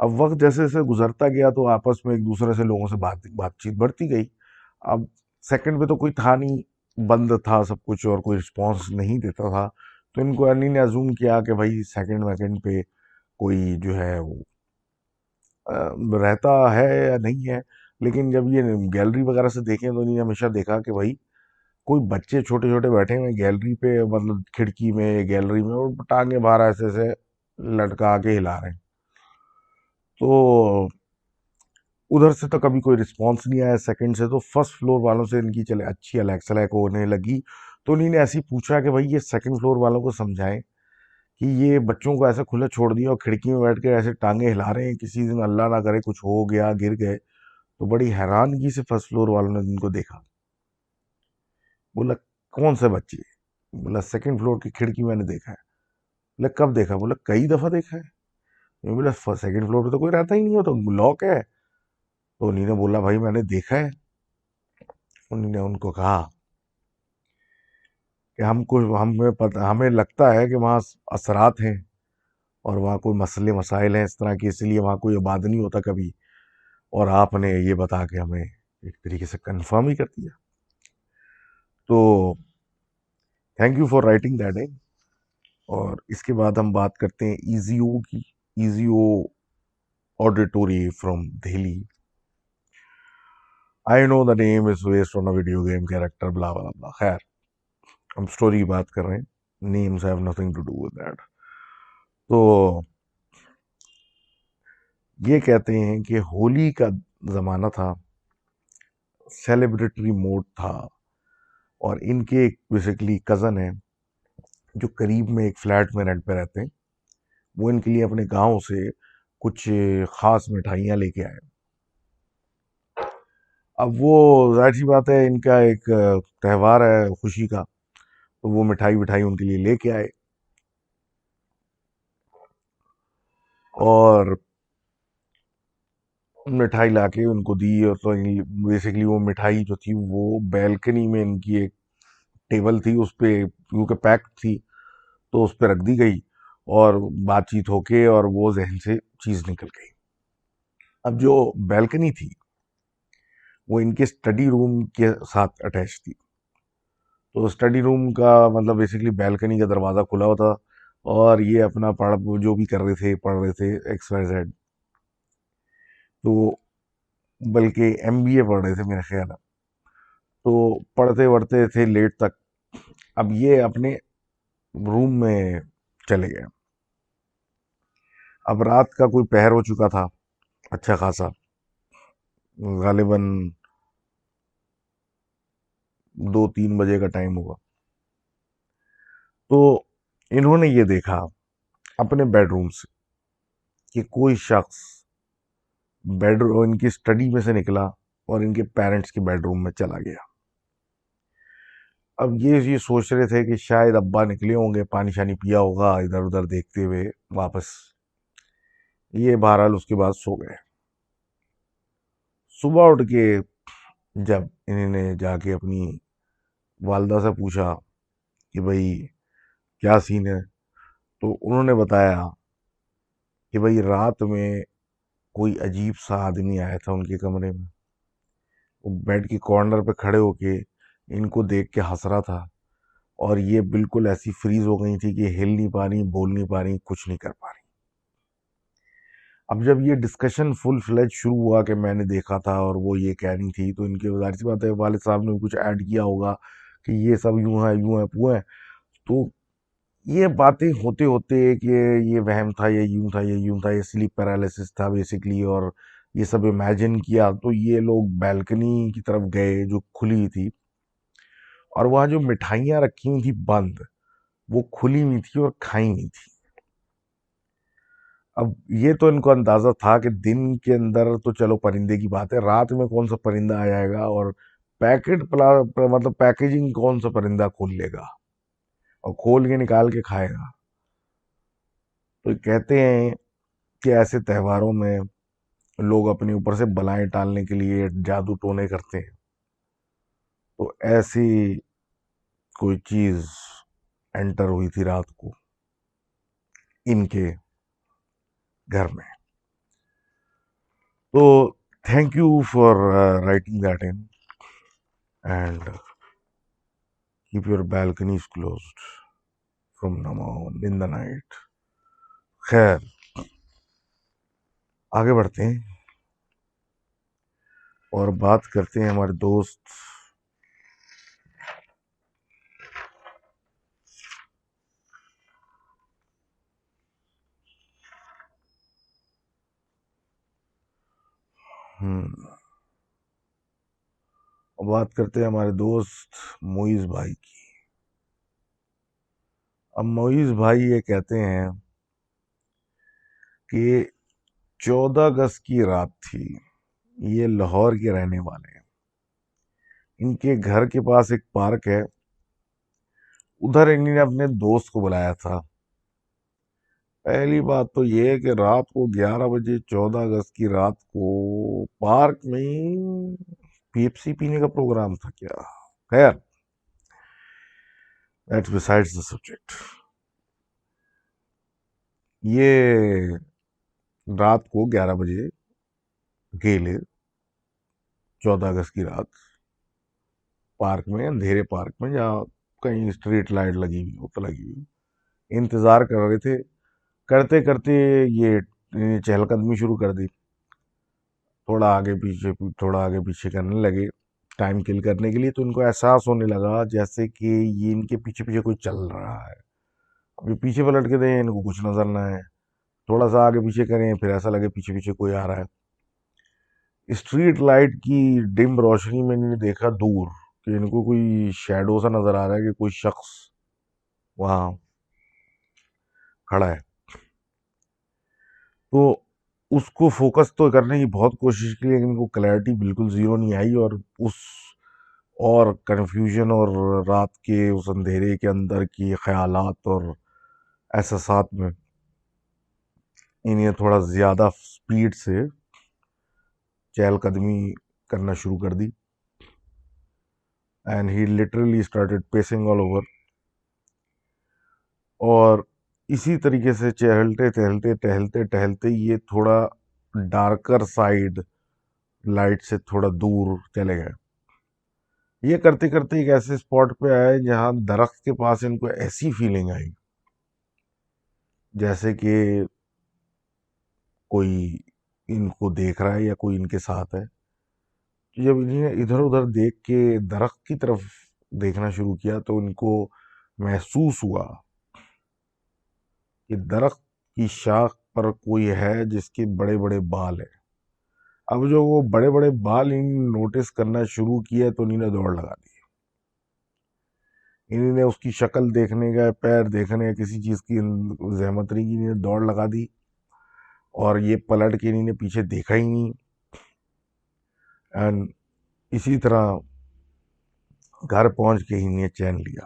अब वक्त जैसे जैसे गुजरता गया तो आपस में एक दूसरे से लोगों से बातचीत बढ़ती गई। अब सेकंड पे तो कोई था नहीं, बंद था सब कुछ और कोई रिस्पॉन्स नहीं देता था। तो इनको अन्नी ने अजूम किया कि भाई सेकंड वैकेंड पे कोई जो है वो रहता है या नहीं है। लेकिन जब ये गैलरी वगैरह से देखें तो इन्होंने हमेशा देखा कि भाई कोई बच्चे छोटे छोटे बैठे हुए गैलरी पे, मतलब खिड़की में गैलरी में, और टांगे बाहर ऐसे ऐसे लटका के हिला रहे हैं। तो उधर से तो कभी कोई रिस्पांस नहीं आया सेकंड से। तो फर्स्ट फ्लोर वालों से इनकी चले अच्छी अलेक्स अलैक होने लगी। तो उन्होंने ऐसे ही पूछा कि भाई ये सेकंड फ्लोर वालों को समझाएं कि ये बच्चों को ऐसे खुला छोड़ दिया और खिड़की में बैठ के ऐसे टांगे हिला रहे हैं, किसी दिन अल्लाह ना करे कुछ हो गया, गिर गए। तो बड़ी हैरानगी से फर्स्ट फ्लोर वालों ने उनको देखा। बोला कौन से बच्चे? बोला सेकंड फ्लोर की खिड़की मैंने देखा है। बोला कब देखा? बोला कई दफा देखा है। मैं बोला सेकंड फ्लोर पे तो कोई रहता ही नहीं हो, तो लॉक है। तो उन्हीं ने बोला भाई मैंने देखा है। उन्होंने उनको कहा कि हमको हमें पता, हमें लगता है कि वहाँ असरात हैं और वहाँ कोई मसले मसाइल हैं इस तरह के, इसलिए वहाँ कोई इबाद नहीं होता कभी। और आपने ये बता के हमें एक तरीके से कंफर्म ही कर दिया। तो thank you for writing that in. और इसके बाद हम बात करते हैं ईजीओ की। EGO auditory from Delhi. I know the name is based on a video game character, blah blah blah. खैर, हम स्टोरी की बात कर रहे हैं, names have nothing to do with that. तो ये कहते हैं कि होली का ज़माना था, सेलिब्रेटरी मोड था, और इनके एक बेसिकली कज़न है जो करीब में एक फ्लैट में रेंट पे रहते हैं। वो इनके लिए अपने गांव से कुछ ख़ास मिठाइयाँ लेके आए। अब वो जाहिर सी बात है, इनका एक त्यौहार है खुशी का, तो वो मिठाई विठाई उनके लिए लेके आए। और मिठाई लाके उनको दी, और तो बेसिकली वो मिठाई जो थी वो बैल्कनी में इनकी एक टेबल थी उस पे, क्योंकि पैक थी, तो उस पर रख दी गई और बातचीत होके और वो जहन से चीज़ निकल गई। अब जो बैल्कनी थी वो इनके स्टडी रूम के साथ अटैच थी। तो स्टडी रूम का मतलब बेसिकली बैल्कनी का दरवाज़ा खुला हुआ था और ये अपना पढ़ जो भी कर रहे थे, पढ़ रहे थे एक्स वाई जेड। तो बल्कि एमबीए पढ़ रहे थे मेरा ख्याल है। तो पढ़ते पढ़ते थे लेट तक। अब ये अपने रूम में चले गए। अब रात का कोई पहर हो चुका था अच्छा खासा, गालिबन 2-3 बजे का टाइम हुआ। तो इन्होंने ये देखा अपने बेडरूम से कि कोई शख्स बेडरूम इनकी स्टडी में से निकला और इनके पेरेंट्स के बेडरूम में चला गया। अब ये सोच रहे थे कि शायद अब्बा निकले होंगे, पानी शानी पिया होगा, इधर उधर देखते हुए वापस। ये बहरहाल उसके बाद सो गए। सुबह उठ के जब इन्होंने जाके अपनी वालदा से पूछा कि भाई क्या सीन है, तो उन्होंने बताया कि भाई रात में कोई अजीब सा आदमी आया था उनके कमरे में। वो बेड के कॉर्नर पे खड़े होके इनको देख के हंस रहा था, और ये बिल्कुल ऐसी फ्रीज हो गई थी कि हिल नहीं पा रही, बोल नहीं पा रही, कुछ नहीं कर पा रही। अब जब ये डिस्कशन फुल फ्लेज शुरू हुआ कि मैंने देखा था और वो ये कह रही थी, तो इनके जाहिर सी बात है वालिद साहब ने भी कुछ ऐड किया होगा कि ये सब यूं है वो है। तो ये बातें होते होते कि ये वहम था, ये यूं था, ये यूं था, ये स्लीप पैरालिसिस था बेसिकली, और ये सब इमेजिन किया। तो ये लोग बैल्कनी की तरफ गए जो खुली हुई थी, और वहाँ जो मिठाइयाँ रखी हुई थी बंद, वो खुली हुई थी और खाई हुई थी। अब ये तो इनको अंदाजा था कि दिन के अंदर तो चलो परिंदे की बात है, रात में कौन सा परिंदा आ जाएगा, और मतलब पैकेजिंग कौन सा परिंदा खोल लेगा और खोल के निकाल के खाएगा। तो कहते हैं कि ऐसे त्योहारों में लोग अपने ऊपर से बलाएं टालने के लिए जादू टोने करते हैं। तो ऐसी कोई चीज एंटर हुई थी रात को इनके घर में। तो thank you for writing that in, and keep your balconies closed from now on in the night। खैर, आगे बढ़ते हैं और बात करते हैं हमारे दोस्त बात करते हैं हमारे दोस्त मोइज भाई की। अब मोइज भाई ये कहते हैं कि 14 अगस्त की रात थी। ये लाहौर के रहने वाले हैं। इनके घर के पास एक पार्क है, उधर इन्होंने अपने दोस्त को बुलाया था। पहली बात तो ये है कि रात को 11 बजे 14 अगस्त की रात को पार्क में पेप्सी पीने का प्रोग्राम था क्या? खैर, दैट्स बिसाइड्स द सब्जेक्ट। ये रात को 11 बजे गेले 14 अगस्त की रात पार्क में, अंधेरे पार्क में, जहाँ कहीं स्ट्रीट लाइट लगी हुई हो तो लगी हुई, इंतजार कर रहे थे। करते करते ये चहलकदमी शुरू कर दी। थोड़ा आगे पीछे करने लगे टाइम किल करने के लिए। तो इनको एहसास होने लगा जैसे कि ये इनके पीछे पीछे कोई चल रहा है। अभी पीछे पलट के दें, इनको कुछ नजर ना है। थोड़ा सा आगे पीछे करें, फिर ऐसा लगे पीछे पीछे कोई आ रहा है। स्ट्रीट लाइट की डिम रोशनी में इन्होंने देखा दूर कि इनको कोई शैडो सा नजर आ रहा है कि कोई शख्स वहां खड़ा है। तो उसको फोकस तो करने की बहुत कोशिश की, लेकिन इनको क्लैरिटी बिल्कुल जीरो नहीं आई। उस और कन्फ्यूजन और रात के उस अंधेरे के अंदर की ख्यालात और एहसासात में इन्हें थोड़ा ज़्यादा स्पीड से चहलकदमी करना शुरू कर दी, and he literally started pacing all over. और इसी तरीके से टहलते टहलते टहलते टहलते ये थोड़ा डार्कर साइड लाइट से थोड़ा दूर चले गए। ये करते करते एक ऐसे स्पॉट पे आए जहां दरख्त के पास इनको ऐसी फीलिंग आई जैसे कि कोई इनको देख रहा है या कोई इनके साथ है। तो जब इन्हें इधर उधर देख के दरख्त की तरफ देखना शुरू किया, तो इनको महसूस हुआ कि दरख्त की शाख पर कोई है जिसके बड़े बड़े बाल है। अब जो वो बड़े बड़े बाल इन नोटिस करना शुरू किया तो इन्होंने दौड़ लगा दी। इन्होंने उसकी शक्ल देखने का, पैर देखने का, किसी चीज की जहमत नहीं की, इन्होंने दौड़ लगा दी। और ये पलट के इन्होंने पीछे देखा ही नहीं। एंड इसी तरह घर पहुंच के इन्हें चैन लिया।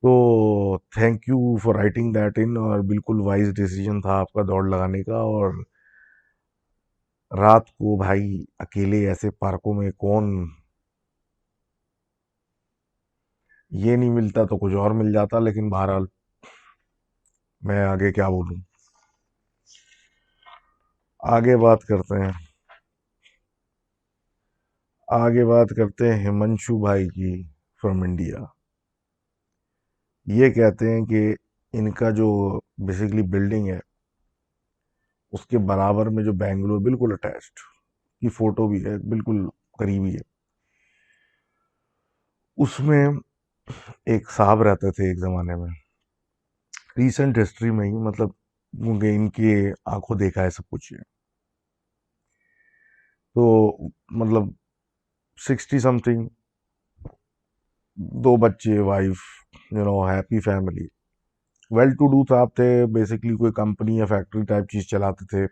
तो thank you for writing that in, और बिल्कुल वाइज डिसीजन था आपका दौड़ लगाने का। और रात को भाई अकेले ऐसे पार्कों में कौन, ये नहीं मिलता तो कुछ और मिल जाता। लेकिन बहरहाल मैं आगे क्या बोलूं। आगे बात करते हैं, आगे बात करते हैं हिमांशु भाई की, फ्रॉम इंडिया। ये कहते हैं कि इनका जो बेसिकली बिल्डिंग है उसके बराबर में जो बेंगलोर बिल्कुल अटैच्ड की फोटो भी है, बिल्कुल करीबी है। उसमें एक साहब रहते थे एक जमाने में, रिसेंट हिस्ट्री में ही, मतलब क्योंकि इनके आंखों देखा है सब कुछ ये। तो मतलब 60 समथिंग, दो बच्चे, wife, happy family, well to do साहब थे। बेसिकली कोई कंपनी या फैक्ट्री टाइप चीज चलाते थे।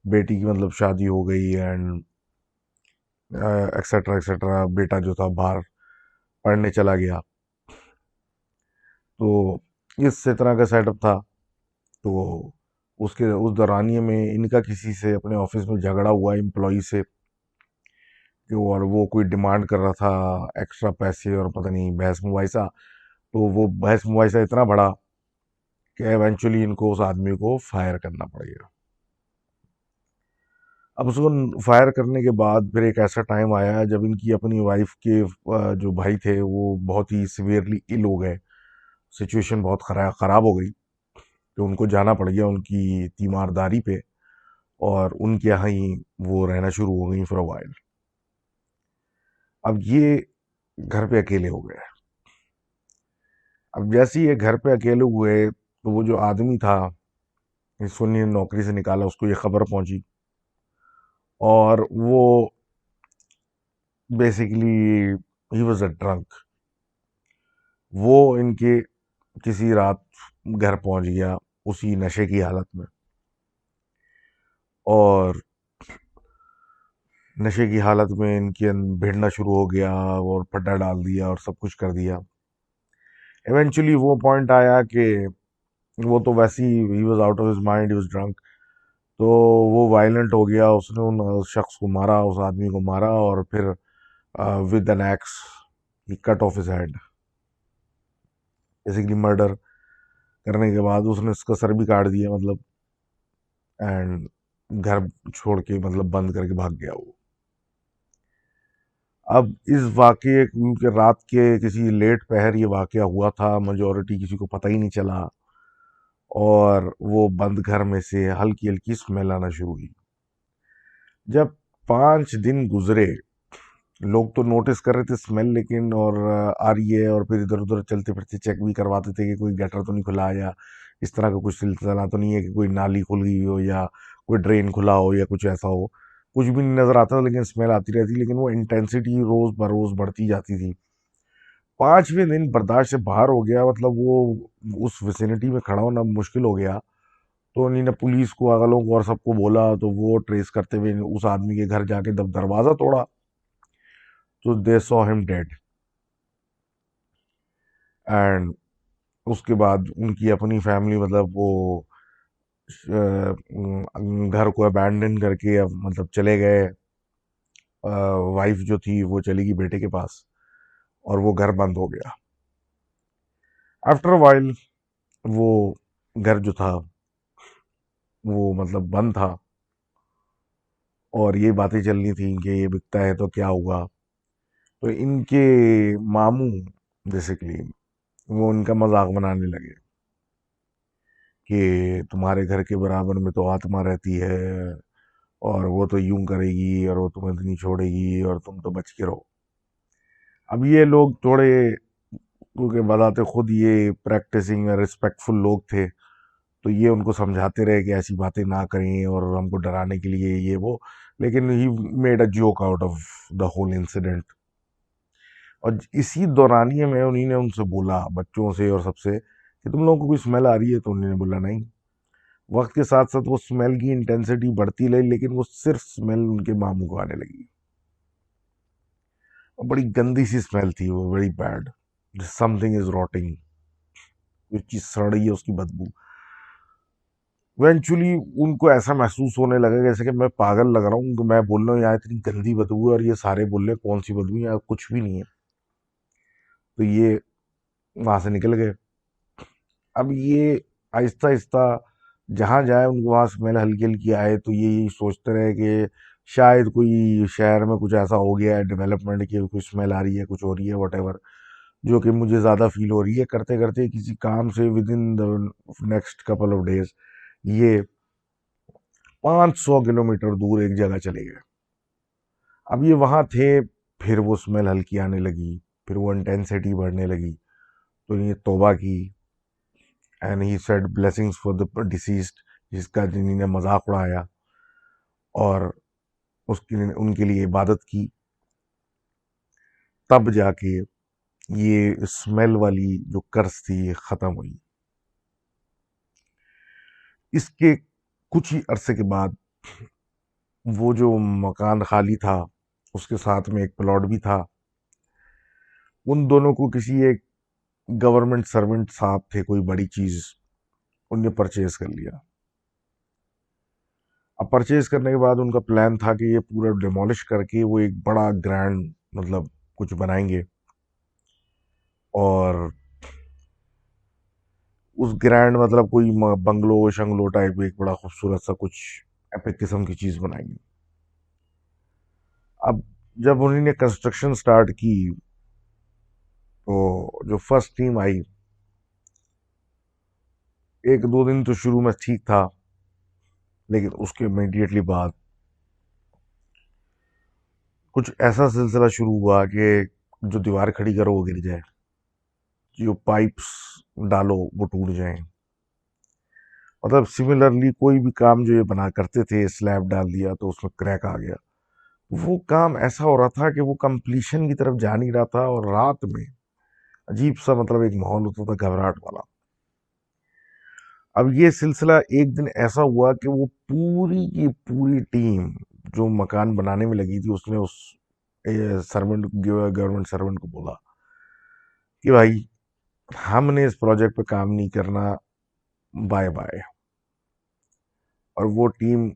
बेटी की मतलब शादी हो गई एंड एक्सेट्रा एक्सेट्रा। बेटा जो था बाहर पढ़ने चला गया। तो इस तरह का सेटअप था। तो उसके उस दौरानिए में इनका किसी से अपने ऑफिस में झगड़ा हुआ एम्प्लॉय से कि और वो कोई डिमांड कर रहा था एक्स्ट्रा पैसे और पता नहीं बहस मुबाइसा। तो वो बहस मुबाइसा इतना बड़ा कि एवेंचुअली इनको उस आदमी को फायर करना पड़ गया। अब उसको फायर करने के बाद फिर एक ऐसा टाइम आया जब इनकी अपनी वाइफ के जो भाई थे वो बहुत ही सिवियरली इल हो गए। सिचुएशन बहुत खराब हो गई। तो उनको जाना पड़ गया उनकी तीमारदारी पे, और उनके यहाँ ही वो रहना शुरू हो गई फॉर अ वाइल। अब ये घर पे अकेले हो गए। अब जैसे ही ये घर पे अकेले हुए तो वो जो आदमी था जिसको ने नौकरी से निकाला उसको ये खबर पहुंची। और वो basically he was a drunk. वो इनके किसी रात घर पहुंच गया उसी नशे की हालत में, और नशे की हालत में इनके भिड़ना शुरू हो गया और पड्डा डाल दिया और सब कुछ कर दिया। इवेंचुअली वो पॉइंट आया कि वो तो वैसे he was out of his mind, he was drunk. तो वो वायलेंट हो गया, उसने उन शख्स को मारा, उस आदमी को मारा, और फिर with an axe he cut off his head. Basically murder करने के बाद उसने उसका सर भी काट दिया, मतलब। एंड घर छोड़ के मतलब बंद करके भाग गया वो। अब इस वाकये के रात के किसी लेट पहर ये वाकया हुआ था, मेजोरिटी किसी को पता ही नहीं चला। और वो बंद घर में से हल्की हल्की स्मेल आना शुरू हुई। जब 5 दिन गुजरे, लोग तो नोटिस कर रहे थे स्मेल, लेकिन और आ रही है, और फिर इधर उधर चलते फिरते चेक भी करवाते थे कि कोई गटर तो नहीं खुला, या इस तरह का कुछ सिलसिला तो नहीं है कि कोई नाली खुल गई हो या कोई ड्रेन खुला हो या कुछ ऐसा हो। कुछ भी नहीं नजर आता था, लेकिन स्मेल आती रहती। लेकिन वो इंटेंसिटी रोज बरोज बढ़ती जाती थी। 5वें दिन बर्दाश्त से बाहर हो गया, मतलब वो उस विसिनिटी में खड़ा होना मुश्किल हो गया। तो उन्होंने पुलिस को, अगलों को और सबको बोला, तो वो ट्रेस करते हुए उस आदमी के घर जाके जब दरवाजा तोड़ा तो they saw him dead. And उसके बाद उनकी अपनी फैमिली, मतलब वो घर को अबैंडन करके अब मतलब चले गए। वाइफ जो थी वो चली गई बेटे के पास, और वो घर बंद हो गया। आफ्टर वाइल वो घर जो था वो मतलब बंद था, और ये बातें चलनी थी कि ये बिकता है तो क्या हुआ। तो इनके मामू बेसिकली वो उनका मजाक बनाने लगे कि तुम्हारे घर के बराबर में तो आत्मा रहती है, और वो तो यूं करेगी, और वो तुम्हें तो नहीं छोड़ेगी, और तुम तो बच के रहो। अब ये लोग थोड़े क्योंकि बताते खुद ये प्रैक्टिसिंग रिस्पेक्टफुल लोग थे, तो ये उनको समझाते रहे कि ऐसी बातें ना करें और हमको डराने के लिए ये वो, लेकिन he made a joke out of the whole incident. और इसी दौरानिए में उन्हीं ने उनसे बोला, बच्चों से और सबसे, कि तुम लोगों को कोई स्मेल आ रही है? तो उन्होंने बोला नहीं। वक्त के साथ साथ वो स्मेल की इंटेंसिटी बढ़ती रही, लेकिन वो सिर्फ स्मेल उनके मामू को आने लगी, और बड़ी गंदी सी स्मेल थी वो, very bad. Something is rotting, कुछ चीज सड़ रही है, उसकी बदबू। इवेंचुअली उनको ऐसा महसूस होने लगा जैसे कि मैं पागल लग रहा हूँ, तो मैं बोल रहा हूँ यार इतनी गंदी बदबू है, और ये सारे बोल रहे हैं कौन सी बदबू है यार, कुछ भी नहीं है। तो ये वहां से निकल गए। अब ये आहिस्ता आहिस्ता जहाँ जाए उनको वहाँ स्मेल हल्की हल्की आए, तो ये यही सोचते रहे कि शायद कोई शहर में कुछ ऐसा हो गया है डेवलपमेंट की, कुछ स्मेल आ रही है, कुछ हो रही है, वट, जो कि मुझे ज़्यादा फील हो रही है। करते करते किसी काम से with in the next couple of days ये 500 किलोमीटर दूर एक जगह चले गए। अब ये वहाँ थे, फिर वो स्मेल हल्की आने लगी, फिर वो इंटेंसिटी बढ़ने लगी। तो ये तौबा की, and he said blessings for the deceased, जिसका जिन्होंने मजाक उड़ाया, और उसकी उनके लिए इबादत की। तब जाके ये स्मेल वाली जो कर्स थी ये ख़त्म हुई। इसके कुछ ही अरसे के बाद वो जो मकान खाली था, उसके साथ में एक प्लॉट भी था, उन दोनों को किसी एक गवर्नमेंट सर्वेंट साहब थे, कोई बड़ी चीज, उनने परचेज कर लिया। अब परचेज करने के बाद उनका प्लान था कि ये पूरा डिमोलिश करके वो एक बड़ा ग्रैंड, मतलब कुछ बनाएंगे, और उस ग्रैंड मतलब कोई बंगलो शंगलो टाइप एक बड़ा खूबसूरत सा कुछ एपिक किस्म की चीज बनाएंगे। अब जब उन्होंने कंस्ट्रक्शन स्टार्ट की, तो जो फर्स्ट टीम आई, एक दो दिन तो शुरू में ठीक था, लेकिन उसके इमीडिएटली बाद कुछ ऐसा सिलसिला शुरू हुआ कि जो दीवार खड़ी करो वो गिर जाए, जो पाइप्स डालो वो टूट जाएं। मतलब सिमिलरली कोई भी काम जो ये बना करते थे, स्लैब डाल दिया तो उसमें क्रैक आ गया। वो काम ऐसा हो रहा था कि वो कंप्लीशन की तरफ जा नहीं रहा था, और रात में अजीब सा मतलब एक माहौल होता था घबराहट वाला। अब ये सिलसिला एक दिन ऐसा हुआ कि वो पूरी की पूरी टीम जो मकान बनाने में लगी थी, उसने उस सर्वेंट, गवर्नमेंट सर्वेंट को बोला कि भाई हमने इस प्रोजेक्ट पे काम नहीं करना, बाय बाय। और वो टीम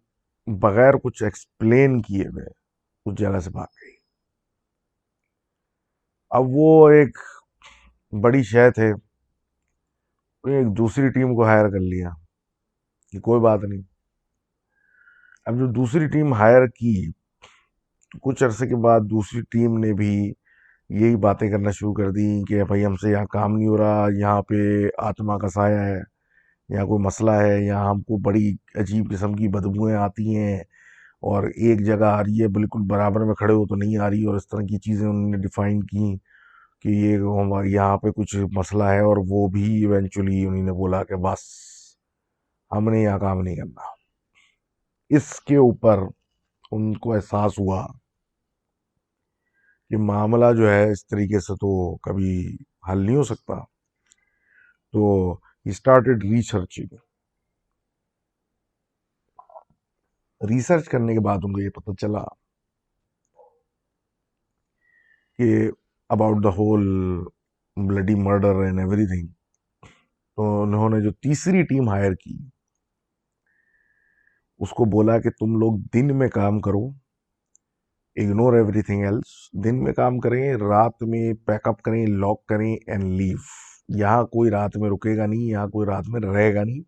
बगैर कुछ एक्सप्लेन किए हुए उस जगह से भाग गई। अब वो एक बड़ी शय थे, एक दूसरी टीम को हायर कर लिया कि कोई बात नहीं। अब जो दूसरी टीम हायर की, तो कुछ अरसे के बाद दूसरी टीम ने भी यही बातें करना शुरू कर दी कि भाई हमसे यहाँ काम नहीं हो रहा, यहाँ पे आत्मा का साया है, यहाँ कोई मसला है, यहाँ हमको बड़ी अजीब किस्म की बदबूएं आती हैं, और एक जगह आ रही है बिल्कुल बराबर में खड़े हो तो नहीं आ रही, और इस तरह की चीज़ें उन्होंने डिफाइन की कि ये हमारे यहाँ पे कुछ मसला है। और वो भी इवेंचुअली उन्होंने बोला कि बस हमने यहाँ काम नहीं करना। इसके ऊपर उनको एहसास हुआ कि मामला जो है इस तरीके से तो कभी हल नहीं हो सकता। तो ही स्टार्टेड रिसर्चिंग। रिसर्च करने के बाद उनको ये पता चला कि about the whole bloody murder and everything. तो उन्होंने जो तीसरी टीम हायर की, उसको बोला कि तुम लोग दिन में काम करो, इग्नोर एवरीथिंग एल्स। दिन में काम करें, रात में पैकअप करें, लॉक करें एंड लीव। यहाँ कोई रात में रुकेगा नहीं, यहाँ कोई रात में रहेगा नहीं,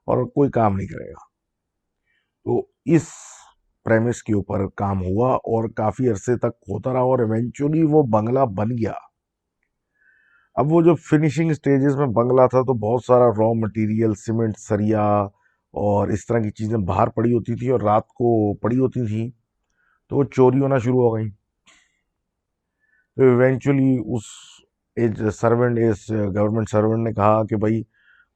और कोई काम नहीं करेगा। तो इस प्रेमिस के ऊपर काम हुआ, और काफी अरसे तक होता रहा, और इवेंचुअली वो बंगला बन गया। अब वो जो फिनिशिंग स्टेजेस में बंगला था, तो बहुत सारा रॉ मटेरियल, सीमेंट, सरिया और इस तरह की चीजें बाहर पड़ी होती थी, और रात को पड़ी होती थी, तो वो चोरी होना शुरू हो गई। तो इवेंचुअली उस एक सर्वेंट, इस गवर्नमेंट सर्वेंट ने कहा कि भाई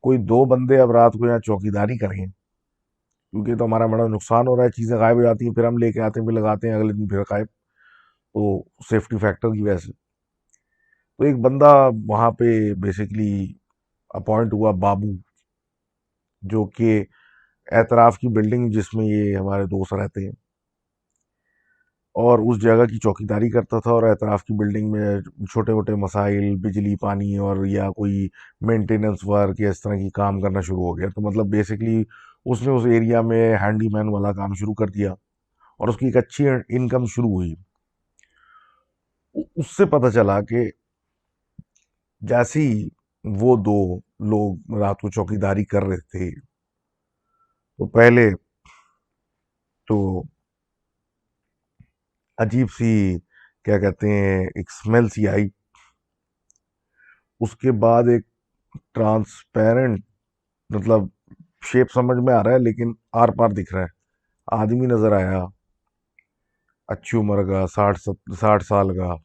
कोई दो बंदे अब रात को यहाँ चौकीदारी करें, क्योंकि तो हमारा बड़ा नुकसान हो रहा है, चीज़ें गायब हो जाती हैं, फिर हम लेके आते हैं, फिर लगाते हैं, अगले दिन फिर गायब। तो सेफ्टी फैक्टर की वजह से तो एक बंदा वहाँ पे बेसिकली अपॉइंट हुआ, बाबू, जो कि एतराफ़ की बिल्डिंग जिसमें ये हमारे दोस्त रहते हैं और उस जगह की चौकीदारी करता था, और एतराफ़ की बिल्डिंग में छोटे मोटे मसाइल, बिजली पानी और या कोई मेंटेनेंस वर्क या इस तरह की काम करना शुरू हो गया। तो मतलब बेसिकली उसने उस एरिया में हैंडीमैन वाला काम शुरू कर दिया और उसकी एक अच्छी इनकम शुरू हुई। उससे पता चला कि जैसे ही वो दो लोग रात को चौकीदारी कर रहे थे, तो पहले तो अजीब सी, क्या कहते हैं, एक स्मेल सी आई। उसके बाद एक ट्रांसपेरेंट, मतलब शेप समझ में आ रहा है लेकिन आर पार दिख रहा है, आदमी नजर आया, अच्छी उम्र का, 60 साल का,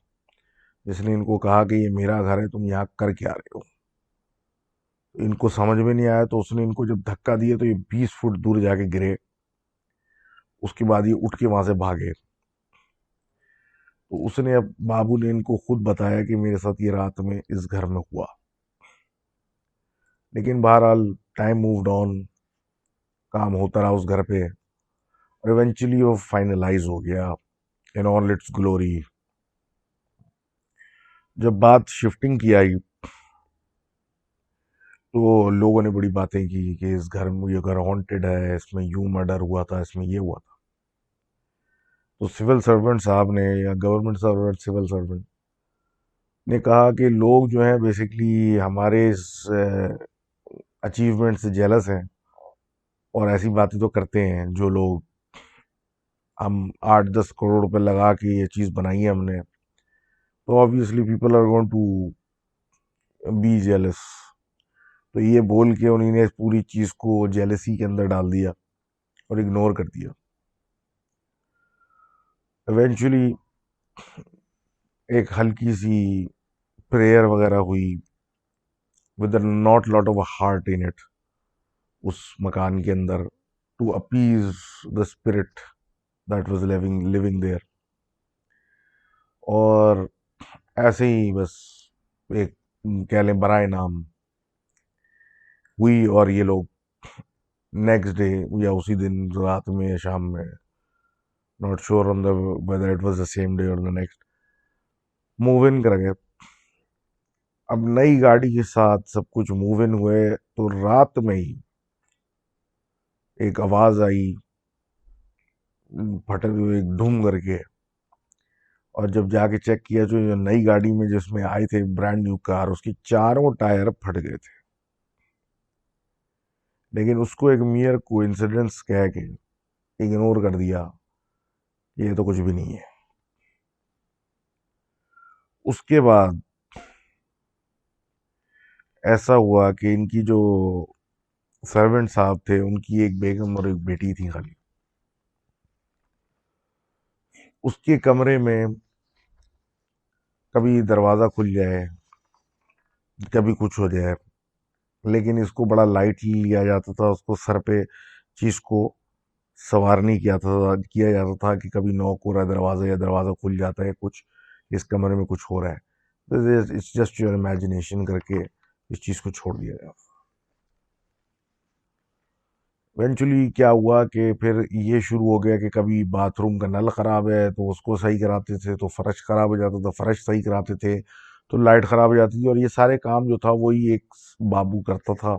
जिसने इनको कहा कि ये मेरा घर है, तुम यहाँ कर क्या रहे हो। इनको समझ में नहीं आया, तो उसने इनको जब धक्का दिया तो ये 20 फुट दूर जाके गिरे। उसके बाद ये उठ के वहां से भागे। तो उसने, अब बाबू ने इनको खुद बताया कि मेरे साथ ये रात में इस घर में हुआ। लेकिन बहरहाल टाइम मूव्ड ऑन, काम होता रहा उस घर पे, और इवेंचुअली वो फाइनलाइज हो गया इन ऑल इट्स ग्लोरी। जब बात शिफ्टिंग की आई, तो लोगों ने बड़ी बातें की कि इस घर में, ये घर हॉन्टेड है, इसमें यूं मर्डर हुआ था, इसमें ये हुआ था। तो सिविल सर्वेंट साहब ने, या गवर्नमेंट सर्वेंट, सिविल सर्वेंट ने कहा कि लोग जो है बेसिकली हमारे इस अचीवमेंट से जेलस हैं, और ऐसी बातें तो करते हैं जो लोग, हम 8-10 करोड़ रुपए लगा के ये चीज़ बनाई है हमने, तो obviously people are going to be jealous. तो ये बोल के उन्होंने इस पूरी चीज़ को जेलसी के अंदर डाल दिया और इग्नोर कर दिया। इवेंचुअली एक हल्की सी प्रेयर वगैरह हुई, with not lot of heart in it, उस मकान के अंदर, to appease the spirit that was living there. और ऐसे ही बस एक, कह लें, बराए नाम हुई, और ये लोग नेक्स्ट डे या उसी दिन रात में या शाम में, not sure on the whether it was the same day और द नेक्स्ट, मूव इन कर गए। अब नई गाड़ी के साथ सब कुछ मूव इन हुए, तो रात में ही एक आवाज आई, फटक, एक धूम करके। और जब जाके चेक किया, जो नई गाड़ी में जिसमें आए थे, ब्रांड न्यू कार, उसकी चारों टायर फट गए थे। लेकिन उसको एक मियर कोइंसिडेंस कह के इग्नोर कर दिया, ये तो कुछ भी नहीं है। उसके बाद ऐसा हुआ कि इनकी जो सर्वेंट साहब थे, उनकी एक बेगम और एक बेटी थी खाली। उसके कमरे में कभी दरवाज़ा खुल जाए, कभी कुछ हो जाए, लेकिन इसको बड़ा लाइटली लिया जाता था। उसको सर पे चीज़ को सवार नहीं किया जाता था कि कभी नॉक हो रहा है दरवाज़ा, या दरवाज़ा खुल जाता है, कुछ इस कमरे में कुछ हो रहा है, इट्स जस्ट योर इमेजिनेशन करके इस चीज़ को छोड़ दिया गया। इवेंचुअली क्या हुआ कि फिर ये शुरू हो गया कि कभी बाथरूम का नल ख़राब है तो उसको सही कराते थे, तो फर्श ख़राब हो जाता था, फर्श सही कराते थे तो लाइट ख़राब हो जाती थी, और ये सारे काम जो था वही एक बाबू करता था,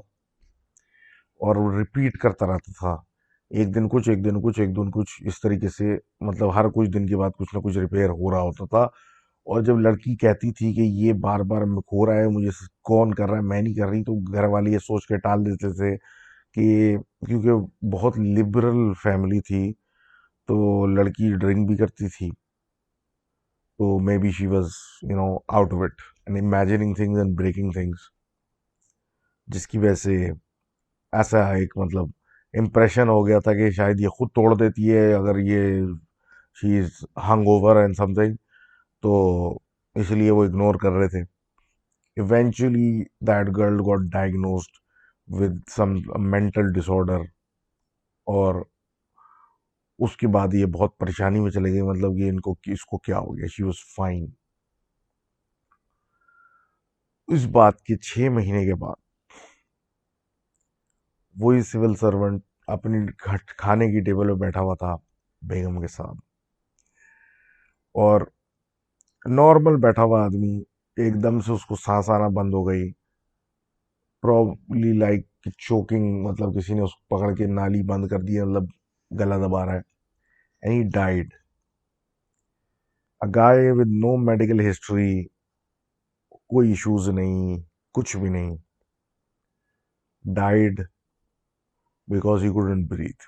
और रिपीट करता रहता था। एक दिन कुछ, एक दिन कुछ, एक दिन कुछ, इस तरीके से, मतलब हर कुछ दिन के बाद कुछ ना कुछ रिपेयर हो रहा होता था। और जब लड़की कहती थी कि ये बार बार हो रहा है, मुझे कौन कर रहा है, मैं नहीं कर रही, तो घर वाले ये सोच के टाल देते थे कि, क्योंकि बहुत लिबरल फैमिली थी, तो लड़की ड्रिंक भी करती थी, तो maybe she was out of it and imagining things and breaking things, जिसकी वजह से ऐसा एक, मतलब इम्प्रेशन हो गया था कि शायद ये खुद तोड़ देती है अगर ये she is hung over and something, तो इसलिए वो इग्नोर कर रहे थे। Eventually, that girl got diagnosed with some mental disorder, और उसके बाद ये बहुत परेशानी में चले गए, मतलब ये इनको कि इसको क्या हो गया। She was fine. इस बात के 6 महीने के बाद वही सिविल सर्वेंट अपनी खाने की टेबल पे बैठा हुआ था बेगम के साथ, और नॉर्मल बैठा हुआ आदमी एकदम से उसको सांस आना बंद हो गई, प्रॉब्ली लाइक चोकिंग, मतलब किसी ने उसको पकड़ के नाली बंद कर दी, मतलब गला दबा रहा है, and he died. A guy with no medical history, कोई इश्यूज नहीं, कुछ भी नहीं, died because he couldn't breathe.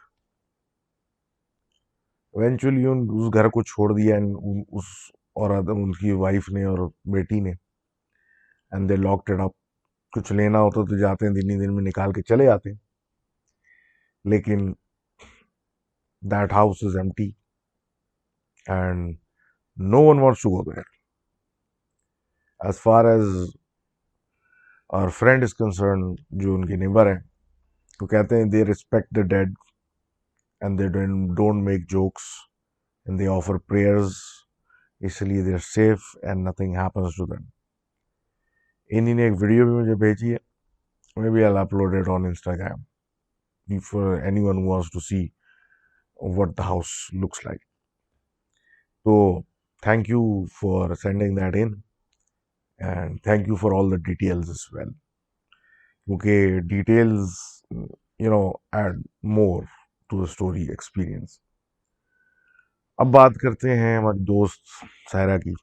Eventually उस घर को छोड़ दिया, एंड उस औरत, उनकी वाइफ ने और बेटी ने, and they locked it up. कुछ लेना होता तो जाते हैं, दिन ही दिन में निकाल के चले आते, लेकिन that house is empty and no one wants to go there. As far as our friend is concern, जो उनके नेबर हैं, तो कहते हैं they respect the dead and they don't make jokes and they offer prayers, इसलिए they are safe and nothing happens to them. इन्हीं ने एक वीडियो भी मुझे भेजी है, maybe I upload it on Instagram for anyone who wants to see what the house looks like. So thank you for sending that in, and thank you for all the details as well, क्योंकि details add more to the story experience. अब बात करते हैं हमारी दोस्त सायरा की।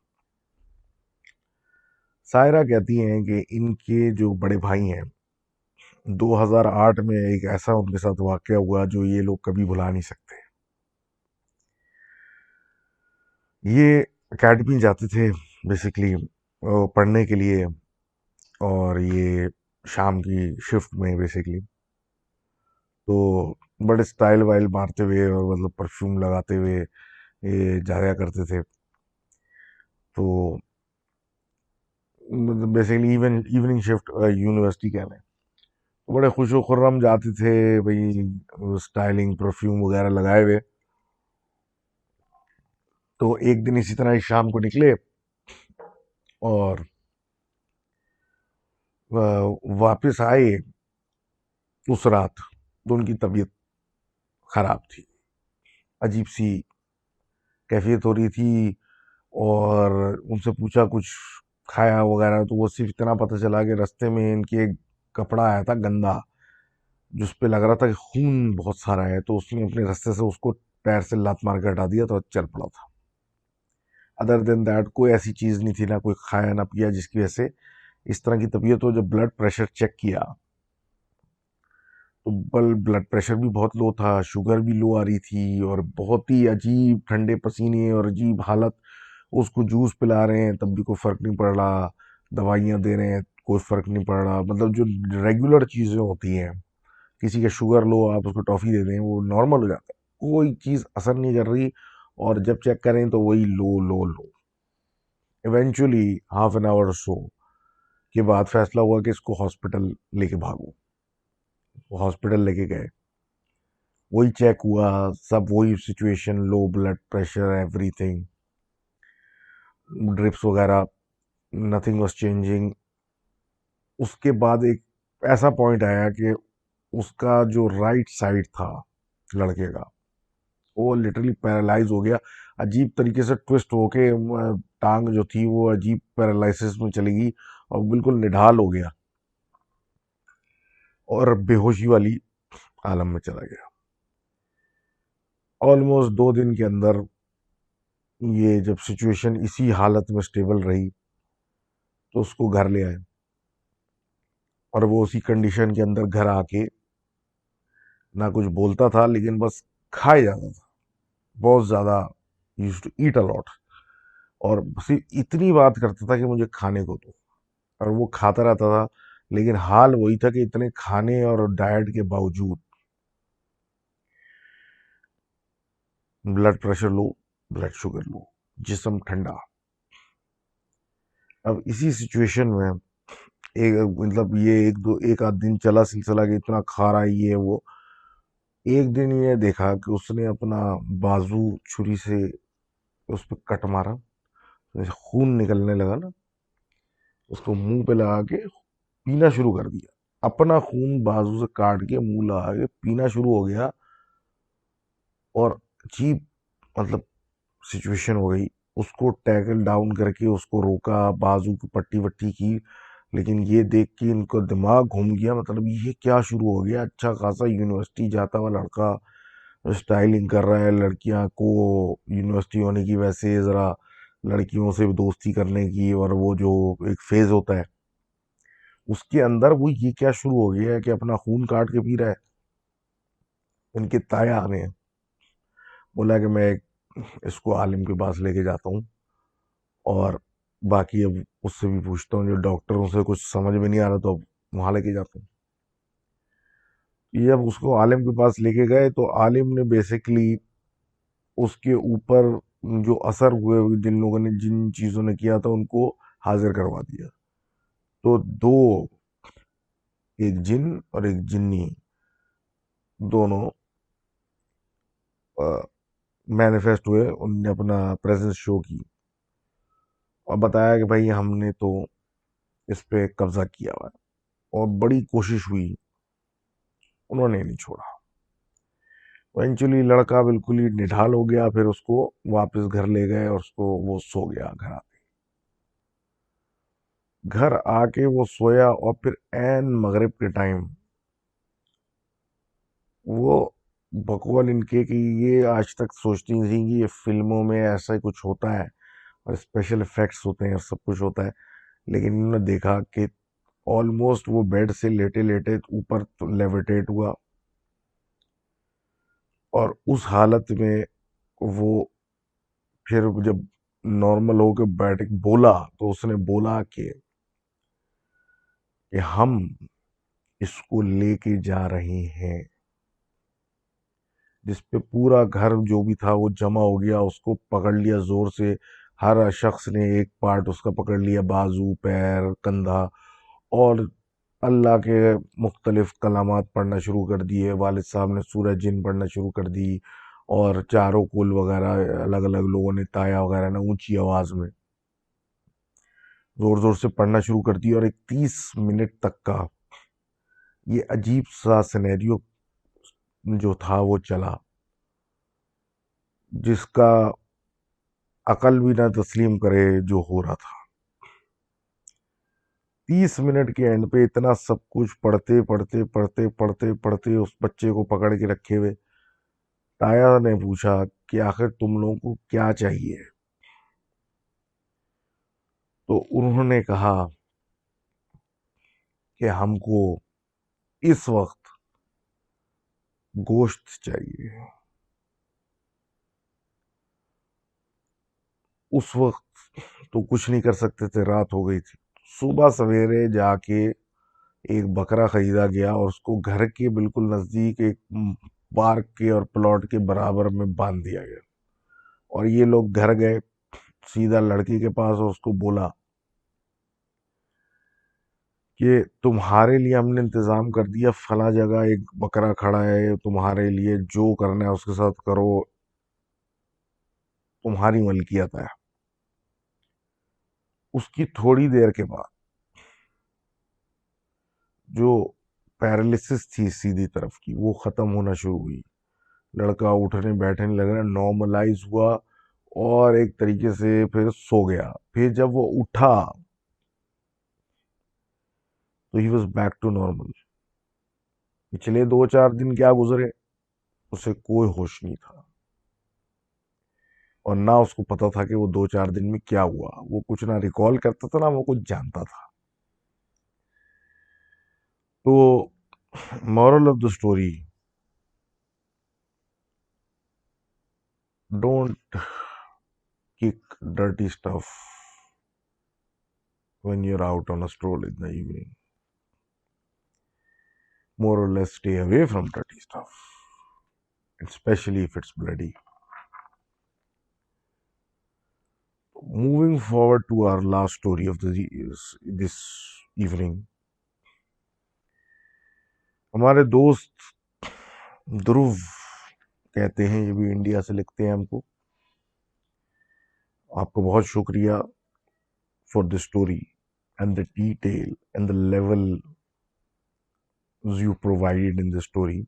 सायरा कहती हैं कि इनके जो बड़े भाई हैं, 2008 में एक ऐसा उनके साथ वाकया हुआ जो ये लोग कभी भुला नहीं सकते। ये अकेडमी जाते थे बेसिकली पढ़ने के लिए, और ये शाम की शिफ्ट में बेसिकली, तो बड़े स्टाइल वाइल मारते हुए और मतलब परफ्यूम लगाते हुए ये जाया करते थे। तो मतलब बेसिकली इवनिंग शिफ्ट यूनिवर्सिटी कह लें, तो बड़े खुशो खुर्रम जाते थे भाई, स्टाइलिंग परफ्यूम वगैरह लगाए हुए। तो एक दिन इसी तरह शाम को निकले, और वापस आए उस रात, तो उनकी तबीयत खराब थी, अजीब सी कैफियत हो रही थी। और उनसे पूछा कुछ खाया वगैरह, तो वो सिर्फ इतना पता चला कि रास्ते में इनके एक कपड़ा आया था गंदा, जिस पे लग रहा था कि खून बहुत सारा है, तो उसने अपने रास्ते से उसको पैर से लात मार के हटा दिया, तो चल पड़ा था। अदर देन दैट कोई ऐसी चीज़ नहीं थी, ना कोई खाया ना पिया जिसकी वजह से इस तरह की तबीयत हो। जब ब्लड प्रेशर चेक किया, तो ब्लड प्रेशर भी बहुत लो था, शुगर भी लो आ रही थी, और बहुत ही अजीब ठंडे पसीने और अजीब हालत। उसको जूस पिला रहे हैं तब भी कोई फ़र्क नहीं पड़ रहा, दवाइयाँ दे रहे हैं कोई फ़र्क नहीं पड़ रहा, मतलब जो रेगुलर चीज़ें होती हैं, किसी का शुगर लो आप उसको टॉफ़ी दे दें वो नॉर्मल हो जाता है, कोई चीज़ असर नहीं कर रही। और जब चेक करें तो वही लो लो लो। Eventually half an hour so के बाद फैसला हुआ कि इसको हॉस्पिटल लेके भागो। वो हॉस्पिटल लेके गए, वही चेक हुआ, सब वही situation, low blood pressure, everything, drips वगैरह, नथिंग वाज चेंजिंग। उसके बाद एक ऐसा पॉइंट आया कि उसका जो राइट साइड था लड़के का, वो लिटरली पैरालाइज हो गया, अजीब तरीके से ट्विस्ट होके टांग जो थी वो अजीब पैरालिसिस में चली गई, और बिल्कुल निढाल हो गया, और बेहोशी वाली आलम में चला गया। ऑलमोस्ट 2 दिन के अंदर ये जब सिचुएशन इसी हालत में स्टेबल रही, तो उसको घर ले आए, और वो उसी कंडीशन के अंदर घर आके ना कुछ बोलता था, लेकिन बस खाए जाता था बहुत ज़्यादा, used to eat a lot, और सिर्फ इतनी बात करता था कि मुझे खाने को दो, और वो खाता रहता था। लेकिन हाल वही था कि इतने खाने और डाइट के बावजूद blood pressure low, blood sugar लो, जिस्म ठंडा। अब इसी सिचुएशन में एक मतलब ये एक आध दिन चला सिलसिला कि इतना खा रहा है ये वो। एक दिन ये देखा कि उसने अपना बाजू छुरी से उस पर कट मारा, तो जैसे खून निकलने लगा ना, उसको मुंह पे लगा के पीना शुरू कर दिया। अपना खून बाजू से काट के मुंह लगा के पीना शुरू हो गया। और अजीब मतलब सिचुएशन हो गई। उसको टैकल डाउन करके उसको रोका, बाजू की पट्टी वट्टी की, लेकिन ये देख के इनको दिमाग घूम गया। मतलब ये क्या शुरू हो गया? अच्छा खासा यूनिवर्सिटी जाता हुआ लड़का स्टाइलिंग कर रहा है, लड़कियां को यूनिवर्सिटी होने की वैसे ज़रा लड़कियों से दोस्ती करने की, और वो जो एक फेज होता है उसके अंदर वो ये क्या शुरू हो गया है कि अपना खून काट के पी रहा है। इनके ताया ने बोला कि मैं इसको आलिम के पास लेके जाता हूँ, और बाकी अब उससे भी पूछता हूँ, जो डॉक्टरों से कुछ समझ में नहीं आ रहा तो अब वहां लेके जाता हूँ। ये जब उसको आलिम के पास लेके गए तो आलिम ने बेसिकली उसके ऊपर जो असर हुए, जिन लोगों ने जिन चीजों ने किया था उनको हाजिर करवा दिया। तो दो, एक जिन और एक जिन्नी, दोनों मैनिफेस्ट हुए। उनने अपना प्रेजेंस शो की और बताया कि भाई हमने तो इस पे कब्जा किया हुआ है, और बड़ी कोशिश हुई, उन्होंने नहीं छोड़ा। इवेंचुअली लड़का बिल्कुल ही निढाल हो गया, फिर उसको वापस घर ले गए और उसको वो सो गया घर आके। घर आके वो सोया और फिर एन मगरिब के टाइम वो बकौल इनके कि ये आज तक सोचती नहीं थी कि ये फिल्मों में ऐसा ही कुछ होता है और स्पेशल इफेक्ट्स होते हैं और सब कुछ होता है, लेकिन इन्होंने देखा कि ऑलमोस्ट वो बेड से लेटे लेटे ऊपर तो लेविटेट हुआ, और उस हालत में वो फिर जब नॉर्मल होकर बैठ बोला तो उसने बोला कि हम इसको लेके जा रहे हैं। जिस पे पूरा घर जो भी था वो जमा हो गया, उसको पकड़ लिया जोर से। हर शख्स ने एक पार्ट उसका पकड़ लिया, बाजू, पैर, कंधा, और अल्लाह के मुख्तलिफ कलामात पढ़ना शुरू कर दिए। वालिद साहब ने सूरह जिन पढ़ना शुरू कर दी, और चारों कुल वगैरह अलग अलग लोगों ने, ताया वगैरह ने ऊंची आवाज में जोर जोर से पढ़ना शुरू कर दी। और एक 30 मिनट तक का ये अजीब सा सिनेरियो जो था वो चला, जिसका अकल भी ना तस्लीम करे जो हो रहा था। 30 मिनट के एंड पे इतना सब कुछ पढ़ते पढ़ते पढ़ते पढ़ते पढ़ते उस बच्चे को पकड़ के रखे हुए, ताया ने पूछा कि आखिर तुम लोगों को क्या चाहिए? तो उन्होंने कहा कि हमको इस वक्त गोश्त चाहिए। उस वक्त तो कुछ नहीं कर सकते थे, रात हो गई थी। सुबह सवेरे जाके एक बकरा खरीदा गया और उसको घर के बिल्कुल नजदीक एक पार्क के और प्लॉट के बराबर में बांध दिया गया। और ये लोग घर गए सीधा लड़की के पास और उसको बोला कि तुम्हारे लिए हमने इंतजाम कर दिया, फला जगह एक बकरा खड़ा है, तुम्हारे लिए जो करना है उसके साथ करो, तुम्हारी मलकियत है। उसकी थोड़ी देर के बाद जो पैरालिसिस थी सीधी तरफ की वो खत्म होना शुरू हुई। लड़का उठने बैठने लगा, नॉर्मलाइज हुआ, और एक तरीके से फिर सो गया। फिर जब वो उठा तो he was back to normal. पिछले 2-4 दिन क्या गुजरे उसे कोई होश नहीं था, और ना उसको पता था कि वो 2-4 दिन में क्या हुआ। वो कुछ ना रिकॉल करता था, ना वो कुछ जानता था। तो moral of the story, don't kick dirty stuff when you're out on a stroll in the evening. More or less stay away from dirty stuff, especially if it's bloody. moving forward to our last story of this evening, हमारे दोस्त ध्रुव कहते हैं, ये भी India से लिखते हैं हमको, आपको बहुत शुक्रिया for the story and the detail and the level you provided in the story.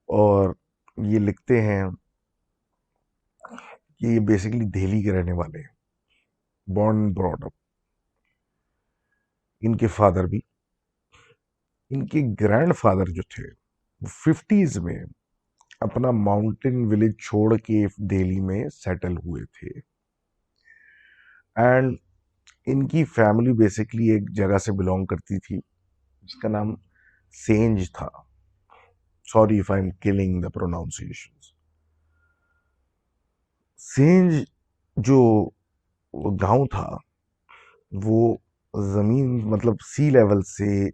और ये लिखते हैं कि ये बेसिकली दिल्ली के रहने वाले हैं, बॉर्न ब्रॉड अप। इनके फादर भी, इनके ग्रैंडफादर जो थे वो 50s में अपना माउंटेन विलेज छोड़ के दिल्ली में सेटल हुए थे। एंड इनकी फैमिली बेसिकली एक जगह से बिलोंग करती थी जिसका नाम सेंज था। Sorry if I am killing the pronunciations. Sainz जो गांव था वो जमीन मतलब सी लेवल से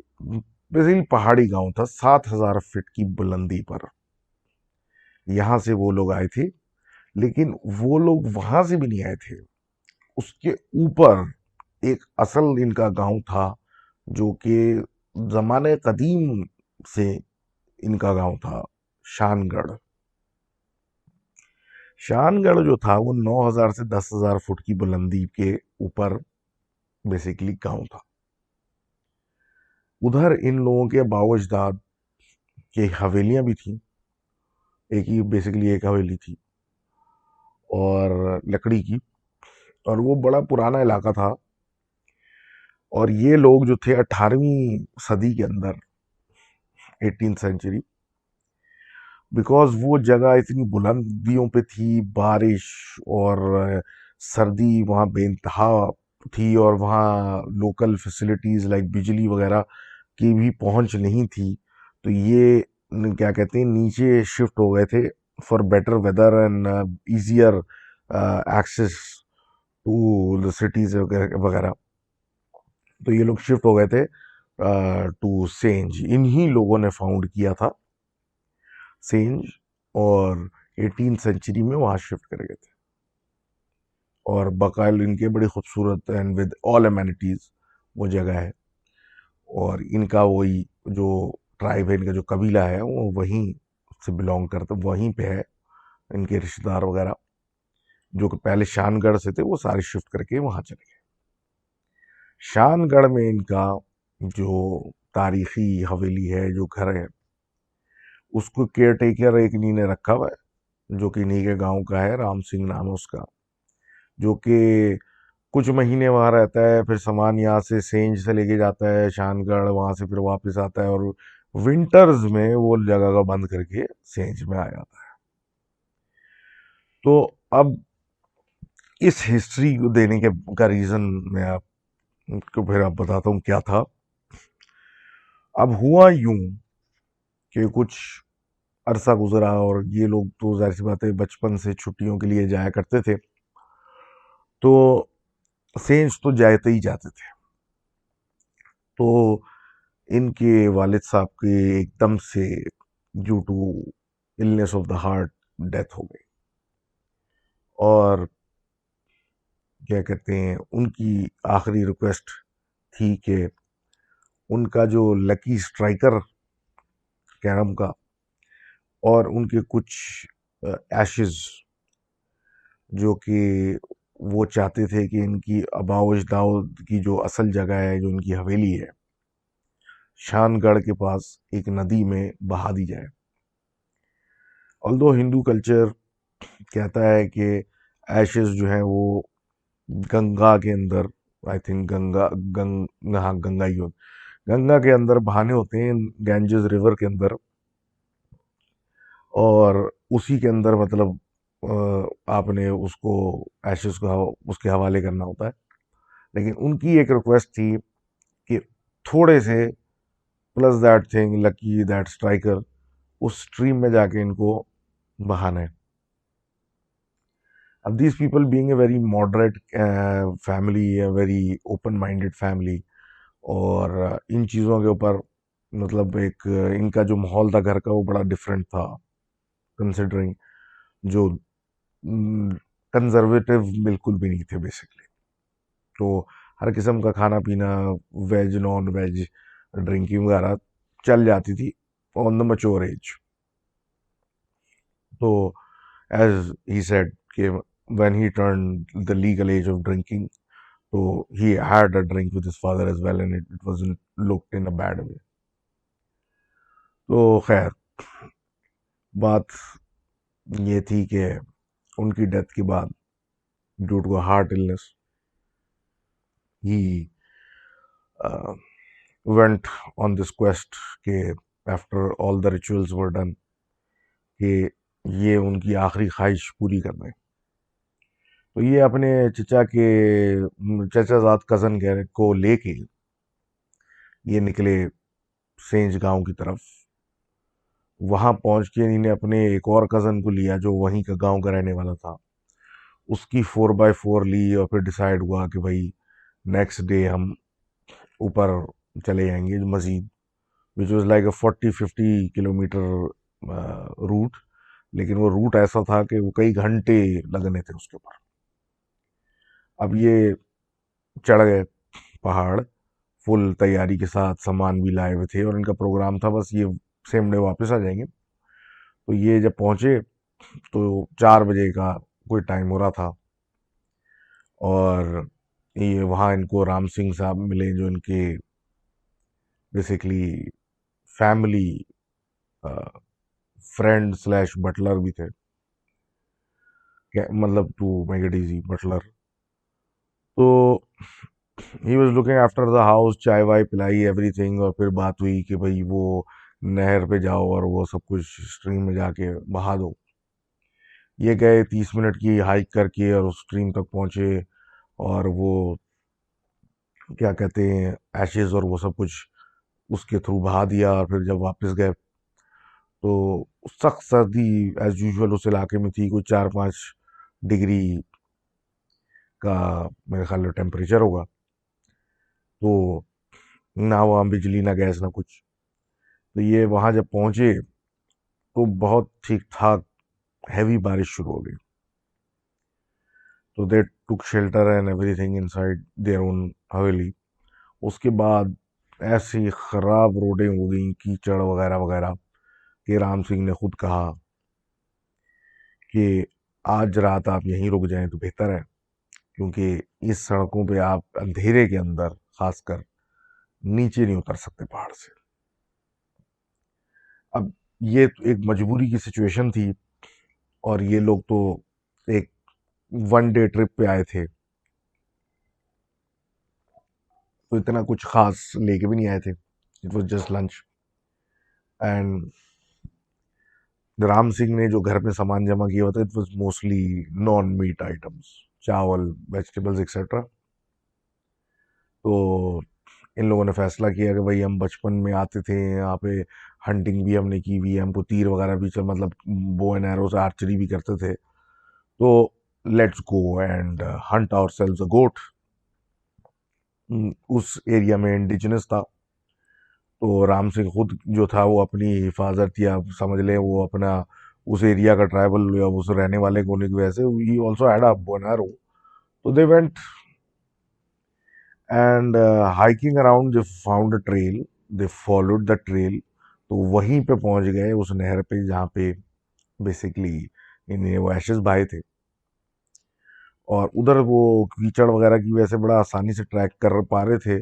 बेसिकली पहाड़ी गांव था, 7,000 फीट की बुलंदी पर। यहां से वो लोग आए थे, लेकिन वो लोग वहां से भी नहीं आए थे, उसके ऊपर एक असल इनका गांव था जो कि जमाने कदीम से इनका गांव था, शानगढ़। शानगढ़ जो था वो 9,000 से 10,000 फुट की बुलंदी के ऊपर बेसिकली गांव था। उधर इन लोगों के बावजदाद के हवेलियां भी थी, बेसिकली एक हवेली थी और लकड़ी की, और वो बड़ा पुराना इलाका था। और ये लोग जो थे 18वीं सदी के अंदर, 18th सेंचुरी, बिकॉज वो जगह इतनी बुलंदियों पे थी, बारिश और सर्दी वहाँ बेइंतहा थी, और वहाँ लोकल फैसिलिटीज़ लाइक बिजली वगैरह की भी पहुंच नहीं थी। तो ये क्या कहते हैं, नीचे शिफ्ट हो गए थे for better weather and easier access to the cities वगैरह। तो ये लोग शिफ्ट हो गए थे टू सेंज। इन्हीं लोगों ने फाउंड किया था सेंज, और 18th सेंचुरी में वहाँ शिफ्ट कर गए थे। और बकायदा इनके बड़ी खूबसूरत एंड विद ऑल एमेनिटीज़ वो जगह है। और इनका वही जो ट्राइब है, इनका जो कबीला है, वो वहीं से बिलोंग करता, वहीं पे है। इनके रिश्तेदार वगैरह जो कि पहले शानगढ़ से थे वो सारे शिफ्ट करके वहाँ चले गए। शानगढ़ में इनका जो तारीखी हवेली है, जो घर है, उसको केयर टेकर एक इन्हीं ने रखा हुआ है, जो कि इन्हीं के गांव का है, राम सिंह नाम है उसका, जो कि कुछ महीने वहाँ रहता है, फिर सामान यहाँ से सेंज से लेके जाता है शानगढ़, वहाँ से फिर वापस आता है, और विंटर्स में वो जगह का बंद करके सेंज में आ जाता है। तो अब इस हिस्ट्री को देने के का रीज़न मैं आपको फिर आप बताता हूँ क्या था। अब हुआ यूं कि कुछ अरसा गुजरा, और ये लोग तो जाहिर सी बात है बचपन से छुट्टियों के लिए जाया करते थे, तो सेंज तो जाते ही जाते थे। तो इनके वालिद साहब के एकदम से due to illness of the heart death हो गई। और क्या कहते हैं, उनकी आखिरी रिक्वेस्ट थी कि उनका जो लकी स्ट्राइकर कैरम का, और उनके कुछ एशेज, जो कि वो चाहते थे कि इनकी अबाउजदाउद की जो असल जगह है, जो इनकी हवेली है, शानगढ़ के पास एक नदी में बहा दी जाए। ऑल्दो हिंदू कल्चर कहता है कि एशेज जो हैं वो गंगा के अंदर, आई थिंक हाँ गंगा ही हो, गंगा के अंदर बहाने होते हैं, गैंजेस रिवर के अंदर, और उसी के अंदर मतलब आपने उसको एशेज को उसके हवाले करना होता है। लेकिन उनकी एक रिक्वेस्ट थी कि थोड़े से plus that thing lucky that striker उस स्ट्रीम में जाके इनको बहाना है। अब these people being a very moderate family, a very open minded family, और इन चीज़ों के ऊपर मतलब एक इनका जो माहौल था घर का वो बड़ा डिफरेंट था, कंसिडरिंग जो कंजर्वेटिव बिल्कुल भी नहीं थे बेसिकली। तो हर किस्म का खाना पीना, वेज नॉन वेज ड्रिंकिंग वगैरह चल जाती थी ऑन द मैच्योर एज। तो एज ही सेड कि when he turn the legal age of drinking, तो he had a drink with his father as well and it wasn't looked in a bad way. तो खैर, बात ये थी कि उनकी डेथ के बाद, due to heart illness, he went on this quest कि after all the rituals were done कि ये उनकी आखिरी ख्वाहिश पूरी करना है। तो ये अपने चचाजाद कज़न को लेके ये निकले सेंज गांव की तरफ। वहां पहुंच के इन्हें अपने एक और कज़न को लिया जो वहीं का गांव का रहने वाला था, उसकी 4x4 ली और फिर डिसाइड हुआ कि भाई नेक्स्ट डे हम ऊपर चले जाएंगे मजीद, which was like a 40-50 kilometre route. लेकिन वो रूट ऐसा था कि वो कई घंटे लगने थे उसके ऊपर। अब ये चढ़ गए पहाड़ फुल तैयारी के साथ, सामान भी लाए हुए थे और इनका प्रोग्राम था बस ये सेम डे वापस आ जाएंगे। तो ये जब पहुंचे तो 4 बजे का कोई टाइम हो रहा था और ये वहाँ इनको राम सिंह साहब मिले जो इनके basically family friend slash butler भी थे, मतलब to make it easy butler. तो he was looking after the house, चाय वाय पिलाई एवरीथिंग, और फिर बात हुई कि भाई वो नहर पे जाओ और वो सब कुछ स्ट्रीम में जाके बहा दो। ये गए 30 मिनट की हाइक करके और उस स्ट्रीम तक पहुंचे और वो क्या कहते हैं एशेज और वो सब कुछ उसके थ्रू बहा दिया। और फिर जब वापस गए तो सख्त सर्दी एज यूजुअल उस इलाके में थी, कोई 4-5 डिग्री का मेरे ख्याल में टेम्परेचर होगा। तो ना वहाँ बिजली ना गैस ना कुछ। तो ये वहाँ जब पहुँचे तो बहुत ठीक ठाक हैवी बारिश शुरू हो गई। तो they took shelter and everything inside their own haveli. उसके बाद ऐसी खराब रोडें हो गई, कीचड़ वगैरह वगैरह, कि राम सिंह ने खुद कहा कि आज रात आप यहीं रुक जाएं तो बेहतर है, क्योंकि इस सड़कों पे आप अंधेरे के अंदर खासकर नीचे नहीं उतर सकते पहाड़ से। अब ये तो एक मजबूरी की सिचुएशन थी और ये लोग तो एक 1 डे ट्रिप पे आए थे, तो इतना कुछ खास लेके भी नहीं आए थे। It was just lunch. And Ram Singh ने जो घर में सामान जमा किया होता, it was mostly non meat items, chawal, vegetables etcetera. तो इन लोगों ने फैसला किया कि भाई हम बचपन में आते थे यहाँ पे, हंटिंग भी हमने की हुई है, हमको तीर वगैरह भी चल मतलब बो एंड एरो से आर्चरी भी करते थे, तो let's go and hunt ourselves a goat. उस एरिया में इंडिजिनस था, तो राम सिंह खुद जो था वो अपनी हिफाजत या समझ लें वो अपना उस एरिया का ट्राइबल या उस रहने वाले होने की वजह से ही ऑल्सो हैड अ बो एंड एरो। तो they went and hiking around, they found a trail, they followed the trail. तो वहीं पे पहुंच गए उस नहर पे जहाँ पे बेसिकली इन्हें वो एशेज भाए थे। और उधर वो कीचड़ वगैरह की वजह से बड़ा आसानी से ट्रैक कर पा रहे थे।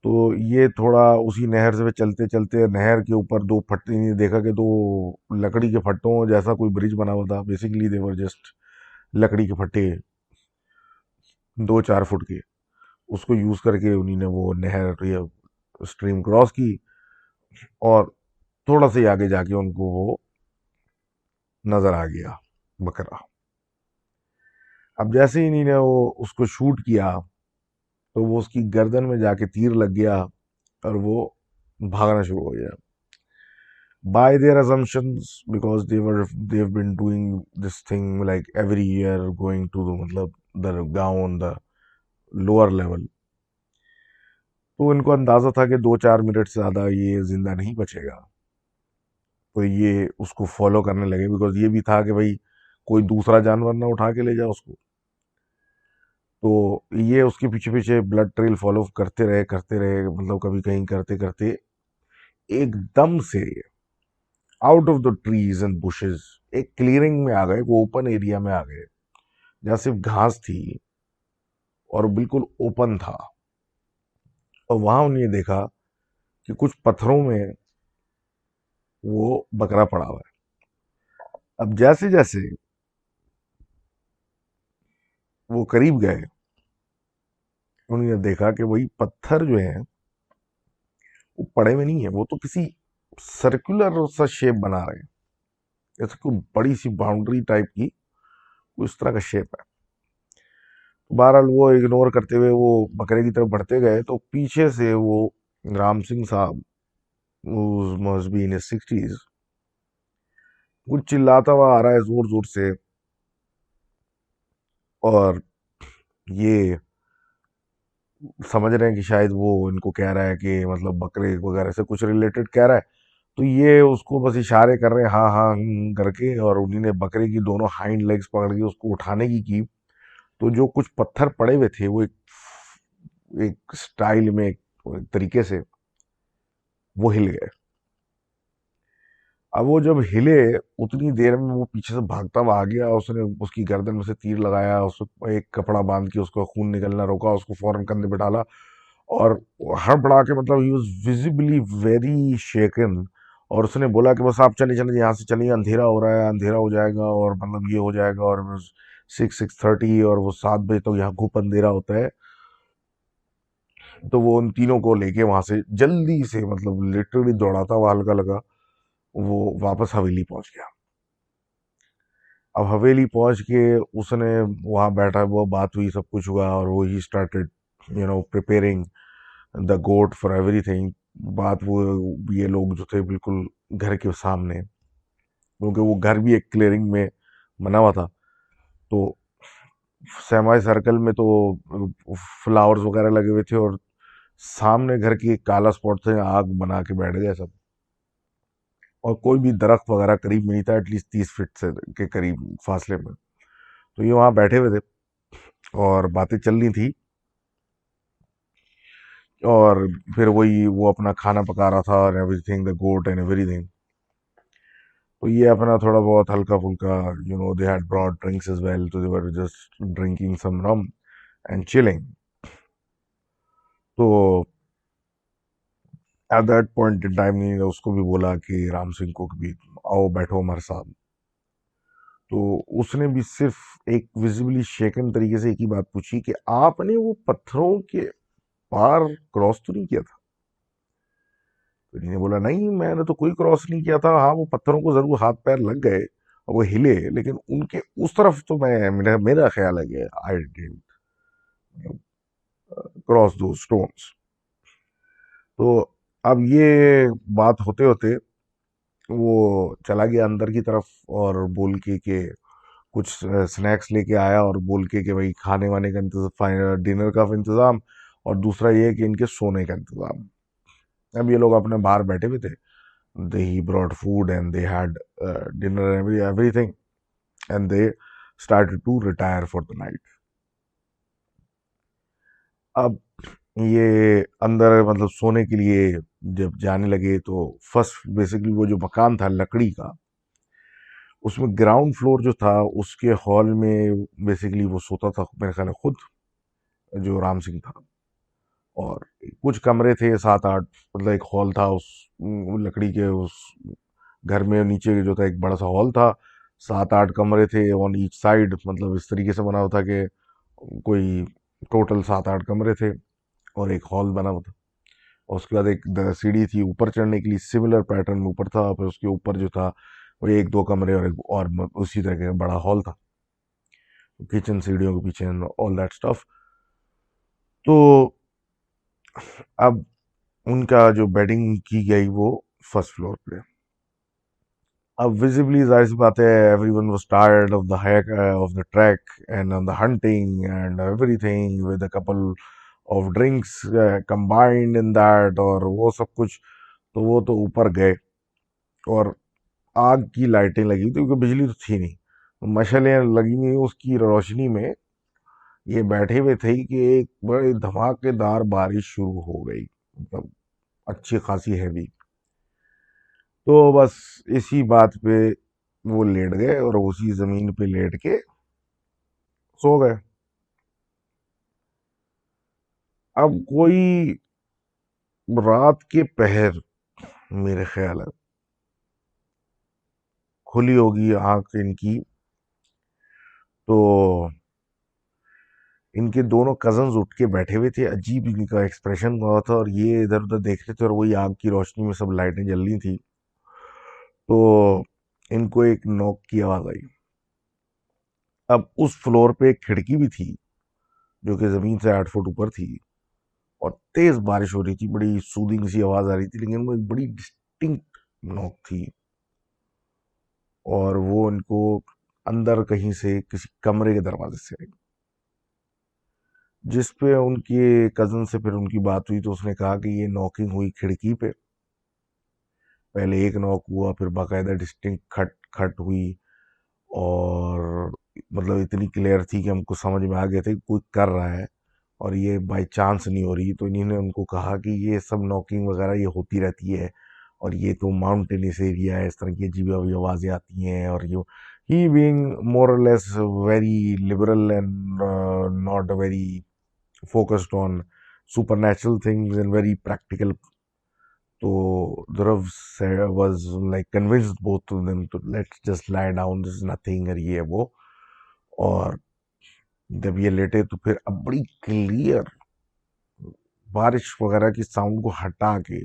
तो ये थोड़ा उसी नहर से चलते चलते नहर के ऊपर दो फट्टे देखा कि दो लकड़ी के फट्टों जैसा कोई ब्रिज बना हुआ था। बेसिकली देवर जस्ट लकड़ी के फट्टे, 2-4 फुट के, उसको यूज करके उन्हीं ने वो नहर या स्ट्रीम क्रॉस की और थोड़ा सा ही आगे जाके उनको वो नजर आ गया बकरा। अब जैसे ही इन्हीं ने वो उसको शूट किया तो वो उसकी गर्दन में जाके तीर लग गया और वो भागना शुरू हो गया। By their assumptions, because they've been doing this thing like every year, going to the मतलब the गांव on the lower level, तो इनको अंदाजा था कि 2-4 मिनट से ज्यादा ये जिंदा नहीं बचेगा। तो ये उसको फॉलो करने लगे, बिकॉज ये भी था कि भाई कोई दूसरा जानवर ना उठा के ले जाए उसको। तो ये उसके पीछे पीछे ब्लड ट्रेल फॉलो करते रहे, मतलब कभी कहीं करते करते एकदम से out of the trees and bushes एक क्लियरिंग में आ गए, वो ओपन एरिया में आ गए जहाँ सिर्फ घास थी और बिल्कुल ओपन था। और वहां उन्होंने देखा कि कुछ पत्थरों में वो बकरा पड़ा हुआ है। अब जैसे जैसे वो करीब गए, उन्होंने देखा कि वही पत्थर जो है वो पड़े हुए नहीं है, वो तो किसी सर्कुलर सा शेप बना रहे हैं, जैसे कोई बड़ी सी बाउंड्री टाइप की, उस तरह का शेप है। बहरहाल वो इग्नोर करते हुए वो बकरे की तरफ बढ़ते गए, तो पीछे से वो राम सिंह साहब, मस्ट बी इन 60s, कुछ चिल्लाता हुआ आ रहा है जोर जोर से। और ये समझ रहे हैं कि शायद वो इनको कह रहा है कि मतलब बकरे वगैरह से कुछ रिलेटेड कह रहा है। तो ये उसको बस इशारे कर रहे हैं हाँ हाँ करके, और उन्हीं ने बकरे की दोनों हाइंड लेग्स पकड़ के उसको उठाने की। तो जो कुछ पत्थर पड़े हुए थे वो एक स्टाइल में, एक तरीके से वो हिल गए। अब वो जब हिले, उतनी देर में वो पीछे से भागता हुआ आ गया, उसने उसकी गर्दन में से तीर लगाया, उसको एक कपड़ा बांध के उसका खून निकलना रोका, उसको फौरन कंधे पे डाला और हड़बड़ा के, मतलब ही वॉज विजिबली वेरी शेकन। और उसने बोला कि बस आप चले चले यहाँ से चलिए, अंधेरा हो रहा है, अंधेरा हो जाएगा और मतलब ये हो जाएगा। और 6:30 और वो 7 बजे तक यहाँ खूब अंधेरा होता है। तो वो उन तीनों को लेके वहां से जल्दी से, मतलब लिटरली दौड़ाता हुआ, हल्का लगा, वो वापस हवेली पहुंच गया। अब हवेली पहुंच के उसने वहां बैठा, वो बात हुई, सब कुछ हुआ, और वो he started preparing the goat for everything. बात वो, ये लोग जो थे बिल्कुल घर के सामने, क्योंकि वो घर भी एक क्लियरिंग में बना हुआ था, तो सेमाई सर्कल में तो फ्लावर्स वगैरह लगे हुए थे, और सामने घर की एक काला स्पॉट थे, आग बना के बैठ गए सब। और कोई भी दरख्त वगैरह करीब में नहीं था, एटलीस्ट 30 फीट से के करीब फासले में। तो ये वहां बैठे हुए थे और बातें चल रही थी। और फिर वही वो अपना खाना पका रहा था और everything, the goat and everything. तो ये अपना थोड़ा बहुत हल्का फुल्का, they had brought drinks as well, तो they were just drinking some rum and chilling. तो at that point in time ने उसको भी बोला कि राम सिंह को भी, आओ बैठो हमारे साथ। तो उसने भी सिर्फ एक विजिबली शेकन तरीके से एक ही बात पूछी कि आपने वो पत्थरों के पार क्रॉस तो नहीं किया था? तो इन्होंने बोला नहीं, मैंने तो कोई क्रॉस नहीं किया था। हाँ, वो पत्थरों को जरूर हाथ पैर लग गए और वो हिले, लेकिन उनके उस तरफ तो मेरा ख्याल है कि आई डिडंट क्रॉस दो स्टोन्स। तो अब ये बात होते होते वो चला गया अंदर की तरफ, और बोल के कुछ स्नैक्स लेके आया, और बोल के भाई खाने वाने का इंतजाम, डिनर का इंतजाम, और दूसरा ये कि इनके सोने का इंतजाम। अब ये लोग अपने बाहर बैठे हुए थे, they he brought food and they had dinner and everything, and they started to retire for the night. अब ये अंदर मतलब सोने के लिए जब जाने लगे, तो फर्स्ट बेसिकली वो जो मकान था लकड़ी का, उसमें ग्राउंड फ्लोर जो था उसके हॉल में बेसिकली वो सोता था मेरे ख्याल है खुद, जो राम सिंह था। और कुछ कमरे थे 7-8, मतलब एक हॉल था उस लकड़ी के उस घर में, नीचे जो था एक बड़ा सा हॉल था, 7-8 कमरे थे ऑन ईच साइड, मतलब इस तरीके से बना हुआ था कि कोई टोटल 7-8 कमरे थे और एक हॉल बना हुआ था। और उसके बाद एक सीढ़ी थी ऊपर चढ़ने के लिए, सिमिलर पैटर्न में ऊपर था, फिर उसके ऊपर जो था वो 1-2 कमरे और उसी तरह का बड़ा हॉल था, किचन सीढ़ियों के पीछे, ऑल दैट स्टफ। तो अब उनका जो बेडिंग की गई वो फर्स्ट फ्लोर पे। अब विजिबली जाहिर सी बात है, everyone was tired of the hike, of the track and on the hunting and everything, with a couple of drinks combined in that, और वो सब कुछ। तो वो तो ऊपर गए, और आग की लाइटें लगी थी क्योंकि बिजली तो थी नहीं। मशालें लगी हुई उसकी रोशनी में ये बैठे हुए थे कि एक बड़ी धमाकेदार बारिश शुरू हो गई, मतलब अच्छी खासी हैवी। तो बस इसी बात पे वो लेट गए और उसी जमीन पे लेट के सो गए। अब कोई रात के पहर, मेरे ख्याल है, खुली होगी आंख इनकी, तो इनके दोनों कजन्स उठ के बैठे हुए थे। अजीब इनका एक्सप्रेशन हुआ था और ये इधर उधर देख रहे थे और वही आग की रोशनी में सब लाइटें जल रही थी। तो इनको एक नॉक की आवाज आई। अब उस फ्लोर पे एक खिड़की भी थी जो कि जमीन से 8 फुट ऊपर थी और तेज बारिश हो रही थी। बड़ी सूदिंग सी आवाज आ रही थी, लेकिन वो एक बड़ी डिस्टिंक्ट नॉक थी और वो इनको अंदर कहीं से किसी कमरे के दरवाजे से आई। जिस पे उनके कजन से फिर उनकी बात हुई तो उसने कहा कि ये नॉकिंग हुई खिड़की पे। पहले एक नॉक हुआ, फिर बाकायदा डिस्टिंक्ट खट खट हुई और मतलब इतनी क्लियर थी कि हमको समझ में आ गया था कि कोई कर रहा है और ये बाय चांस नहीं हो रही। तो इन्होंने उनको कहा कि ये सब नॉकिंग वगैरह ये होती रहती है और ये तो माउंटेनियस एरिया है, इस तरह की अजीब अजीब आवाज़ें आती हैं। और ये ही बीइंग मोर और less very liberal and not very focused on supernatural things and very practical. So Dhruv was like convinced both of them to let's just lie down, this is nothing और ये वो। और जब ये लेटे तो फिर अब बड़ी क्लियर बारिश वगैरह की साउंड को हटा के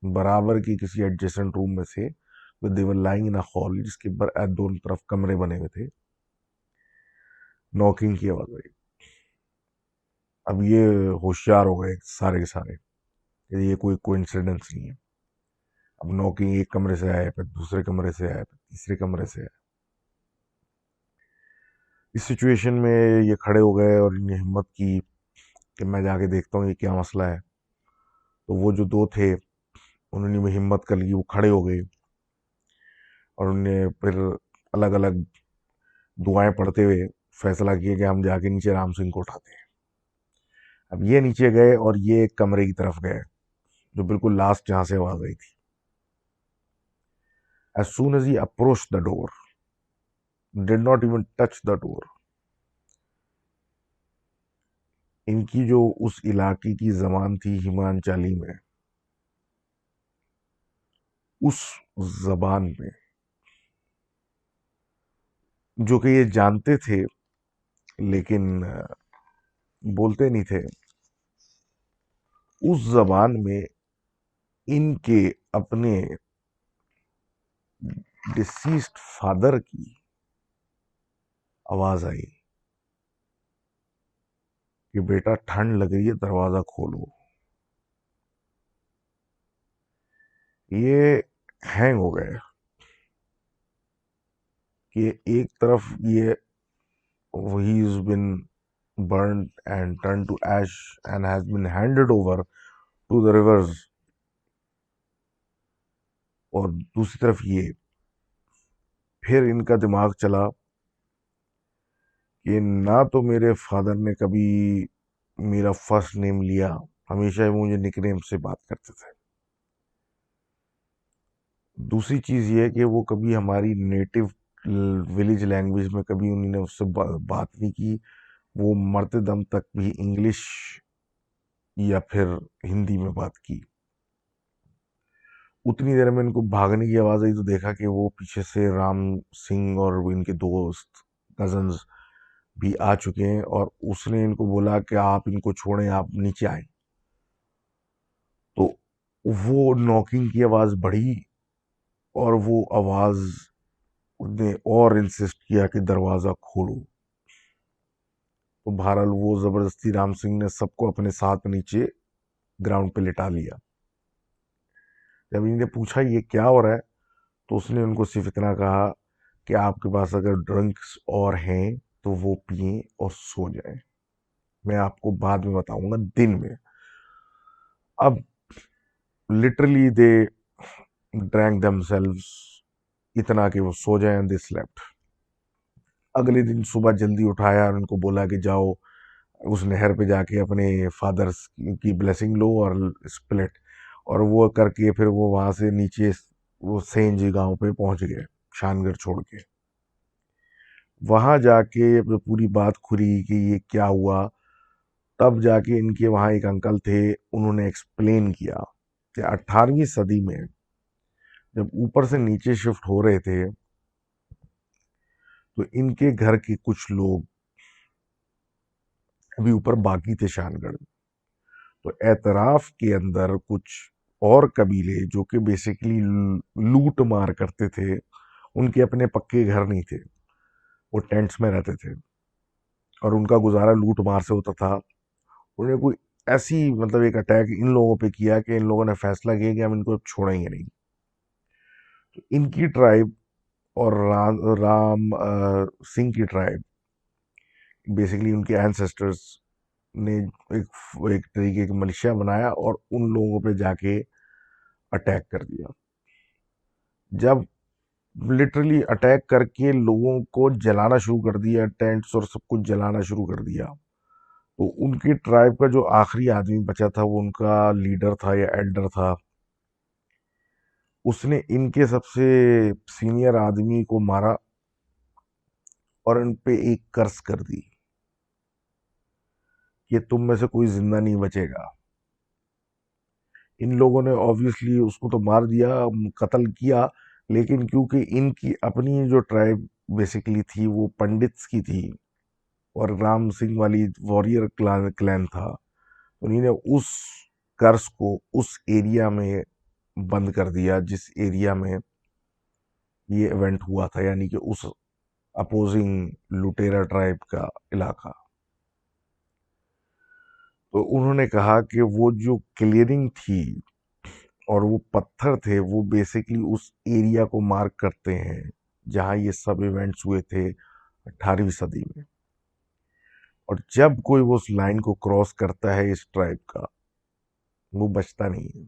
बराबर की किसी एडजेसेंट रूम में से देवर लाइंग इन अ हॉल जिसके दोनों तरफ कमरे बने हुए थे, नॉकिंग की आवाज आई। अब ये होशियार हो गए सारे के सारे, ये कोई कोइंसिडेंस नहीं है। अब नॉकिंग एक कमरे से आए, फिर दूसरे कमरे से आए, फिर तीसरे कमरे से आए। इस सिचुएशन में ये खड़े हो गए और इन्हें हिम्मत की कि मैं जाके देखता हूँ ये क्या मसला है। तो वो जो दो थे उन्होंने भी हिम्मत कर ली, वो खड़े हो गए और उन्होंने फिर अलग अलग दुआएं पढ़ते हुए फैसला किया कि हम जाके नीचे राम सिंह को उठाते हैं। अब ये नीचे गए और ये एक कमरे की तरफ गए जो बिल्कुल लास्ट जहां से आवाज आई थी। As soon as he approached the door, did not even touch the door, इनकी जो उस इलाके की जबान थी हिमांचली में, उस जबान में जो कि ये जानते थे लेकिन बोलते नहीं थे, उस जबान में इनके अपने डिसीज्ड फादर की आवाज आई कि बेटा ठंड लग रही है, दरवाजा खोलो। ये हैंग हो गए कि एक तरफ ये he's been burned and turned to ash and has been handed over to the rivers, और दूसरी तरफ ये फिर इनका दिमाग चला कि ना तो मेरे फादर ने कभी मेरा फर्स्ट नेम लिया, हमेशा ही मुझे निकनेम से बात करते थे। दूसरी चीज ये है कि वो कभी हमारी नेटिव विलेज लैंग्वेज में कभी उन्होंने उससे बात नहीं की। वो मरते दम तक भी इंग्लिश या फिर हिंदी में बात की। उतनी देर में इनको भागने की आवाज आई तो देखा कि वो पीछे से राम सिंह और वो इनके दोस्त कजन्स भी आ चुके हैं और उसने इनको बोला कि आप इनको छोड़ें, आप नीचे आए। तो वो नॉकिंग की आवाज बढ़ी और वो आवाज ने और इंसिस्ट किया कि दरवाजा खोलो। तो बहरहाल वो जबरदस्ती राम सिंह ने सबको अपने साथ नीचे ग्राउंड पे लिटा लिया। जब इन्हें पूछा ये क्या हो रहा है तो उसने उनको सिर्फ इतना कहा कि आपके पास अगर ड्रिंक्स और हैं तो वो पिए और सो जाएं, मैं आपको बाद में बताऊंगा दिन में। अब लिटरली दे ड्रैंक देमसेल्व्स इतना कि वो सो जाएं, दे स्लेप्ट। अगले दिन सुबह जल्दी उठाया और उनको बोला कि जाओ उस नहर पे जाके अपने फादर्स की ब्लेसिंग लो और स्प्लिट, और वो करके फिर वो वहां से नीचे वो सेंज गांव पे पहुंच गए, शानगढ़ छोड़ के। वहां जाके पूरी बात खुली कि ये क्या हुआ। तब जाके इनके वहां एक अंकल थे, उन्होंने एक्सप्लेन किया कि 18वीं सदी में जब ऊपर से नीचे शिफ्ट हो रहे थे तो इनके घर के कुछ लोग अभी ऊपर बाकी थे शानगढ़। तो एतराफ के अंदर कुछ और कबीले जो कि बेसिकली लूट मार करते थे, उनके अपने पक्के घर नहीं थे, वो टेंट्स में रहते थे और उनका गुजारा लूट मार से होता था। उन्होंने कोई ऐसी मतलब एक अटैक इन लोगों पे किया कि इन लोगों ने फैसला किया कि हम इनको अब छोड़ेंगे नहीं। तो इनकी ट्राइब और राम सिंह की ट्राइब, बेसिकली उनके एंसेस्टर्स ने एक तरीके का मलिशिया बनाया और उन लोगों पे जाके अटैक कर दिया। जब लिटरली अटैक करके लोगों को जलाना शुरू कर दिया, टेंट्स और सब कुछ जलाना शुरू कर दिया, तो उनकी ट्राइब का जो आखिरी आदमी बचा था, वो उनका लीडर था या एल्डर था, उसने इनके सबसे सीनियर आदमी को मारा और इन पे एक कर्स कर दी कि तुम में से कोई जिंदा नहीं बचेगा। इन लोगों ने ऑब्वियसली उसको तो मार दिया, कत्ल किया, लेकिन क्योंकि इनकी अपनी जो ट्राइब बेसिकली थी वो पंडित्स की थी और राम सिंह वाली वॉरियर क्लैन था, उन्होंने उस कर्स को उस एरिया में बंद कर दिया जिस एरिया में ये इवेंट हुआ था, यानी कि उस अपोजिंग लुटेरा ट्राइब का इलाका। तो उन्होंने कहा कि वो जो क्लियरिंग थी और वो पत्थर थे वो बेसिकली उस एरिया को मार्क करते हैं जहां ये सब इवेंट्स हुए थे 18वीं सदी में। और जब कोई वो उस लाइन को क्रॉस करता है इस ट्राइब का, वो बचता नहीं है।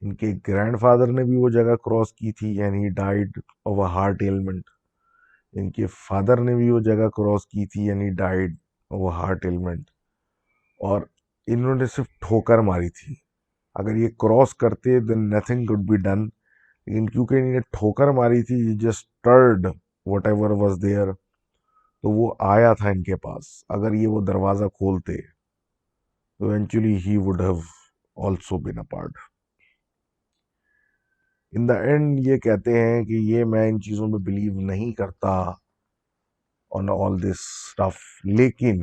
इनके ग्रैंडफादर ने भी वो जगह क्रॉस की थी and he died of a heart element. इनके फादर ने भी वो जगह क्रॉस की थी and he died of a heart element. और इन्होंने सिर्फ ठोकर मारी थी, अगर ये क्रॉस करते then nothing could be done, लेकिन क्योंकि इन्हें ठोकर मारी थी, just turned whatever was there, तो वो आया था इनके पास। अगर ये वो दरवाजा खोलते तो eventually he would have also been a part. In the end ये कहते हैं कि ये मैं इन चीज़ों में बिलीव नहीं करता ऑन ऑल दिस स्टफ, लेकिन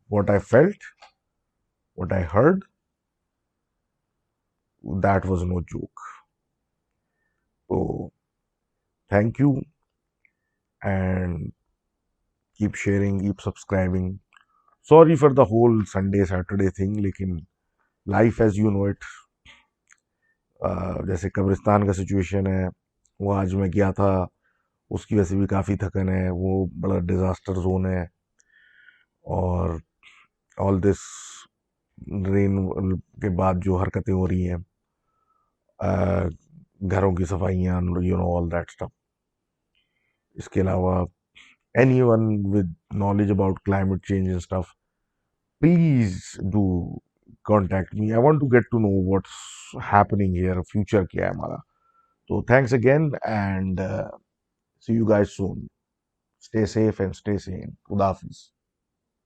what I felt, what I heard, that was no joke. तो thank you and keep sharing, keep subscribing. Sorry for the whole Sunday Saturday thing, लेकिन life as you know it, जैसे कब्रिस्तान का situation है, वो आज मैं गया था, उसकी वजह से भी काफ़ी थकन है, वो बड़ा डिज़ास्टर जोन है। और ऑल दिस रेन के बाद जो हरकतें हो रही हैं, घरों की सफाइयाँ, you know all that stuff. इसके अलावा anyone with knowledge about climate change and stuff, please do contact me. I want to get to know what's happening here, future क्या है हमारा। तो thanks again and see you guys soon. Stay safe and stay sane. खुदा हाफिज।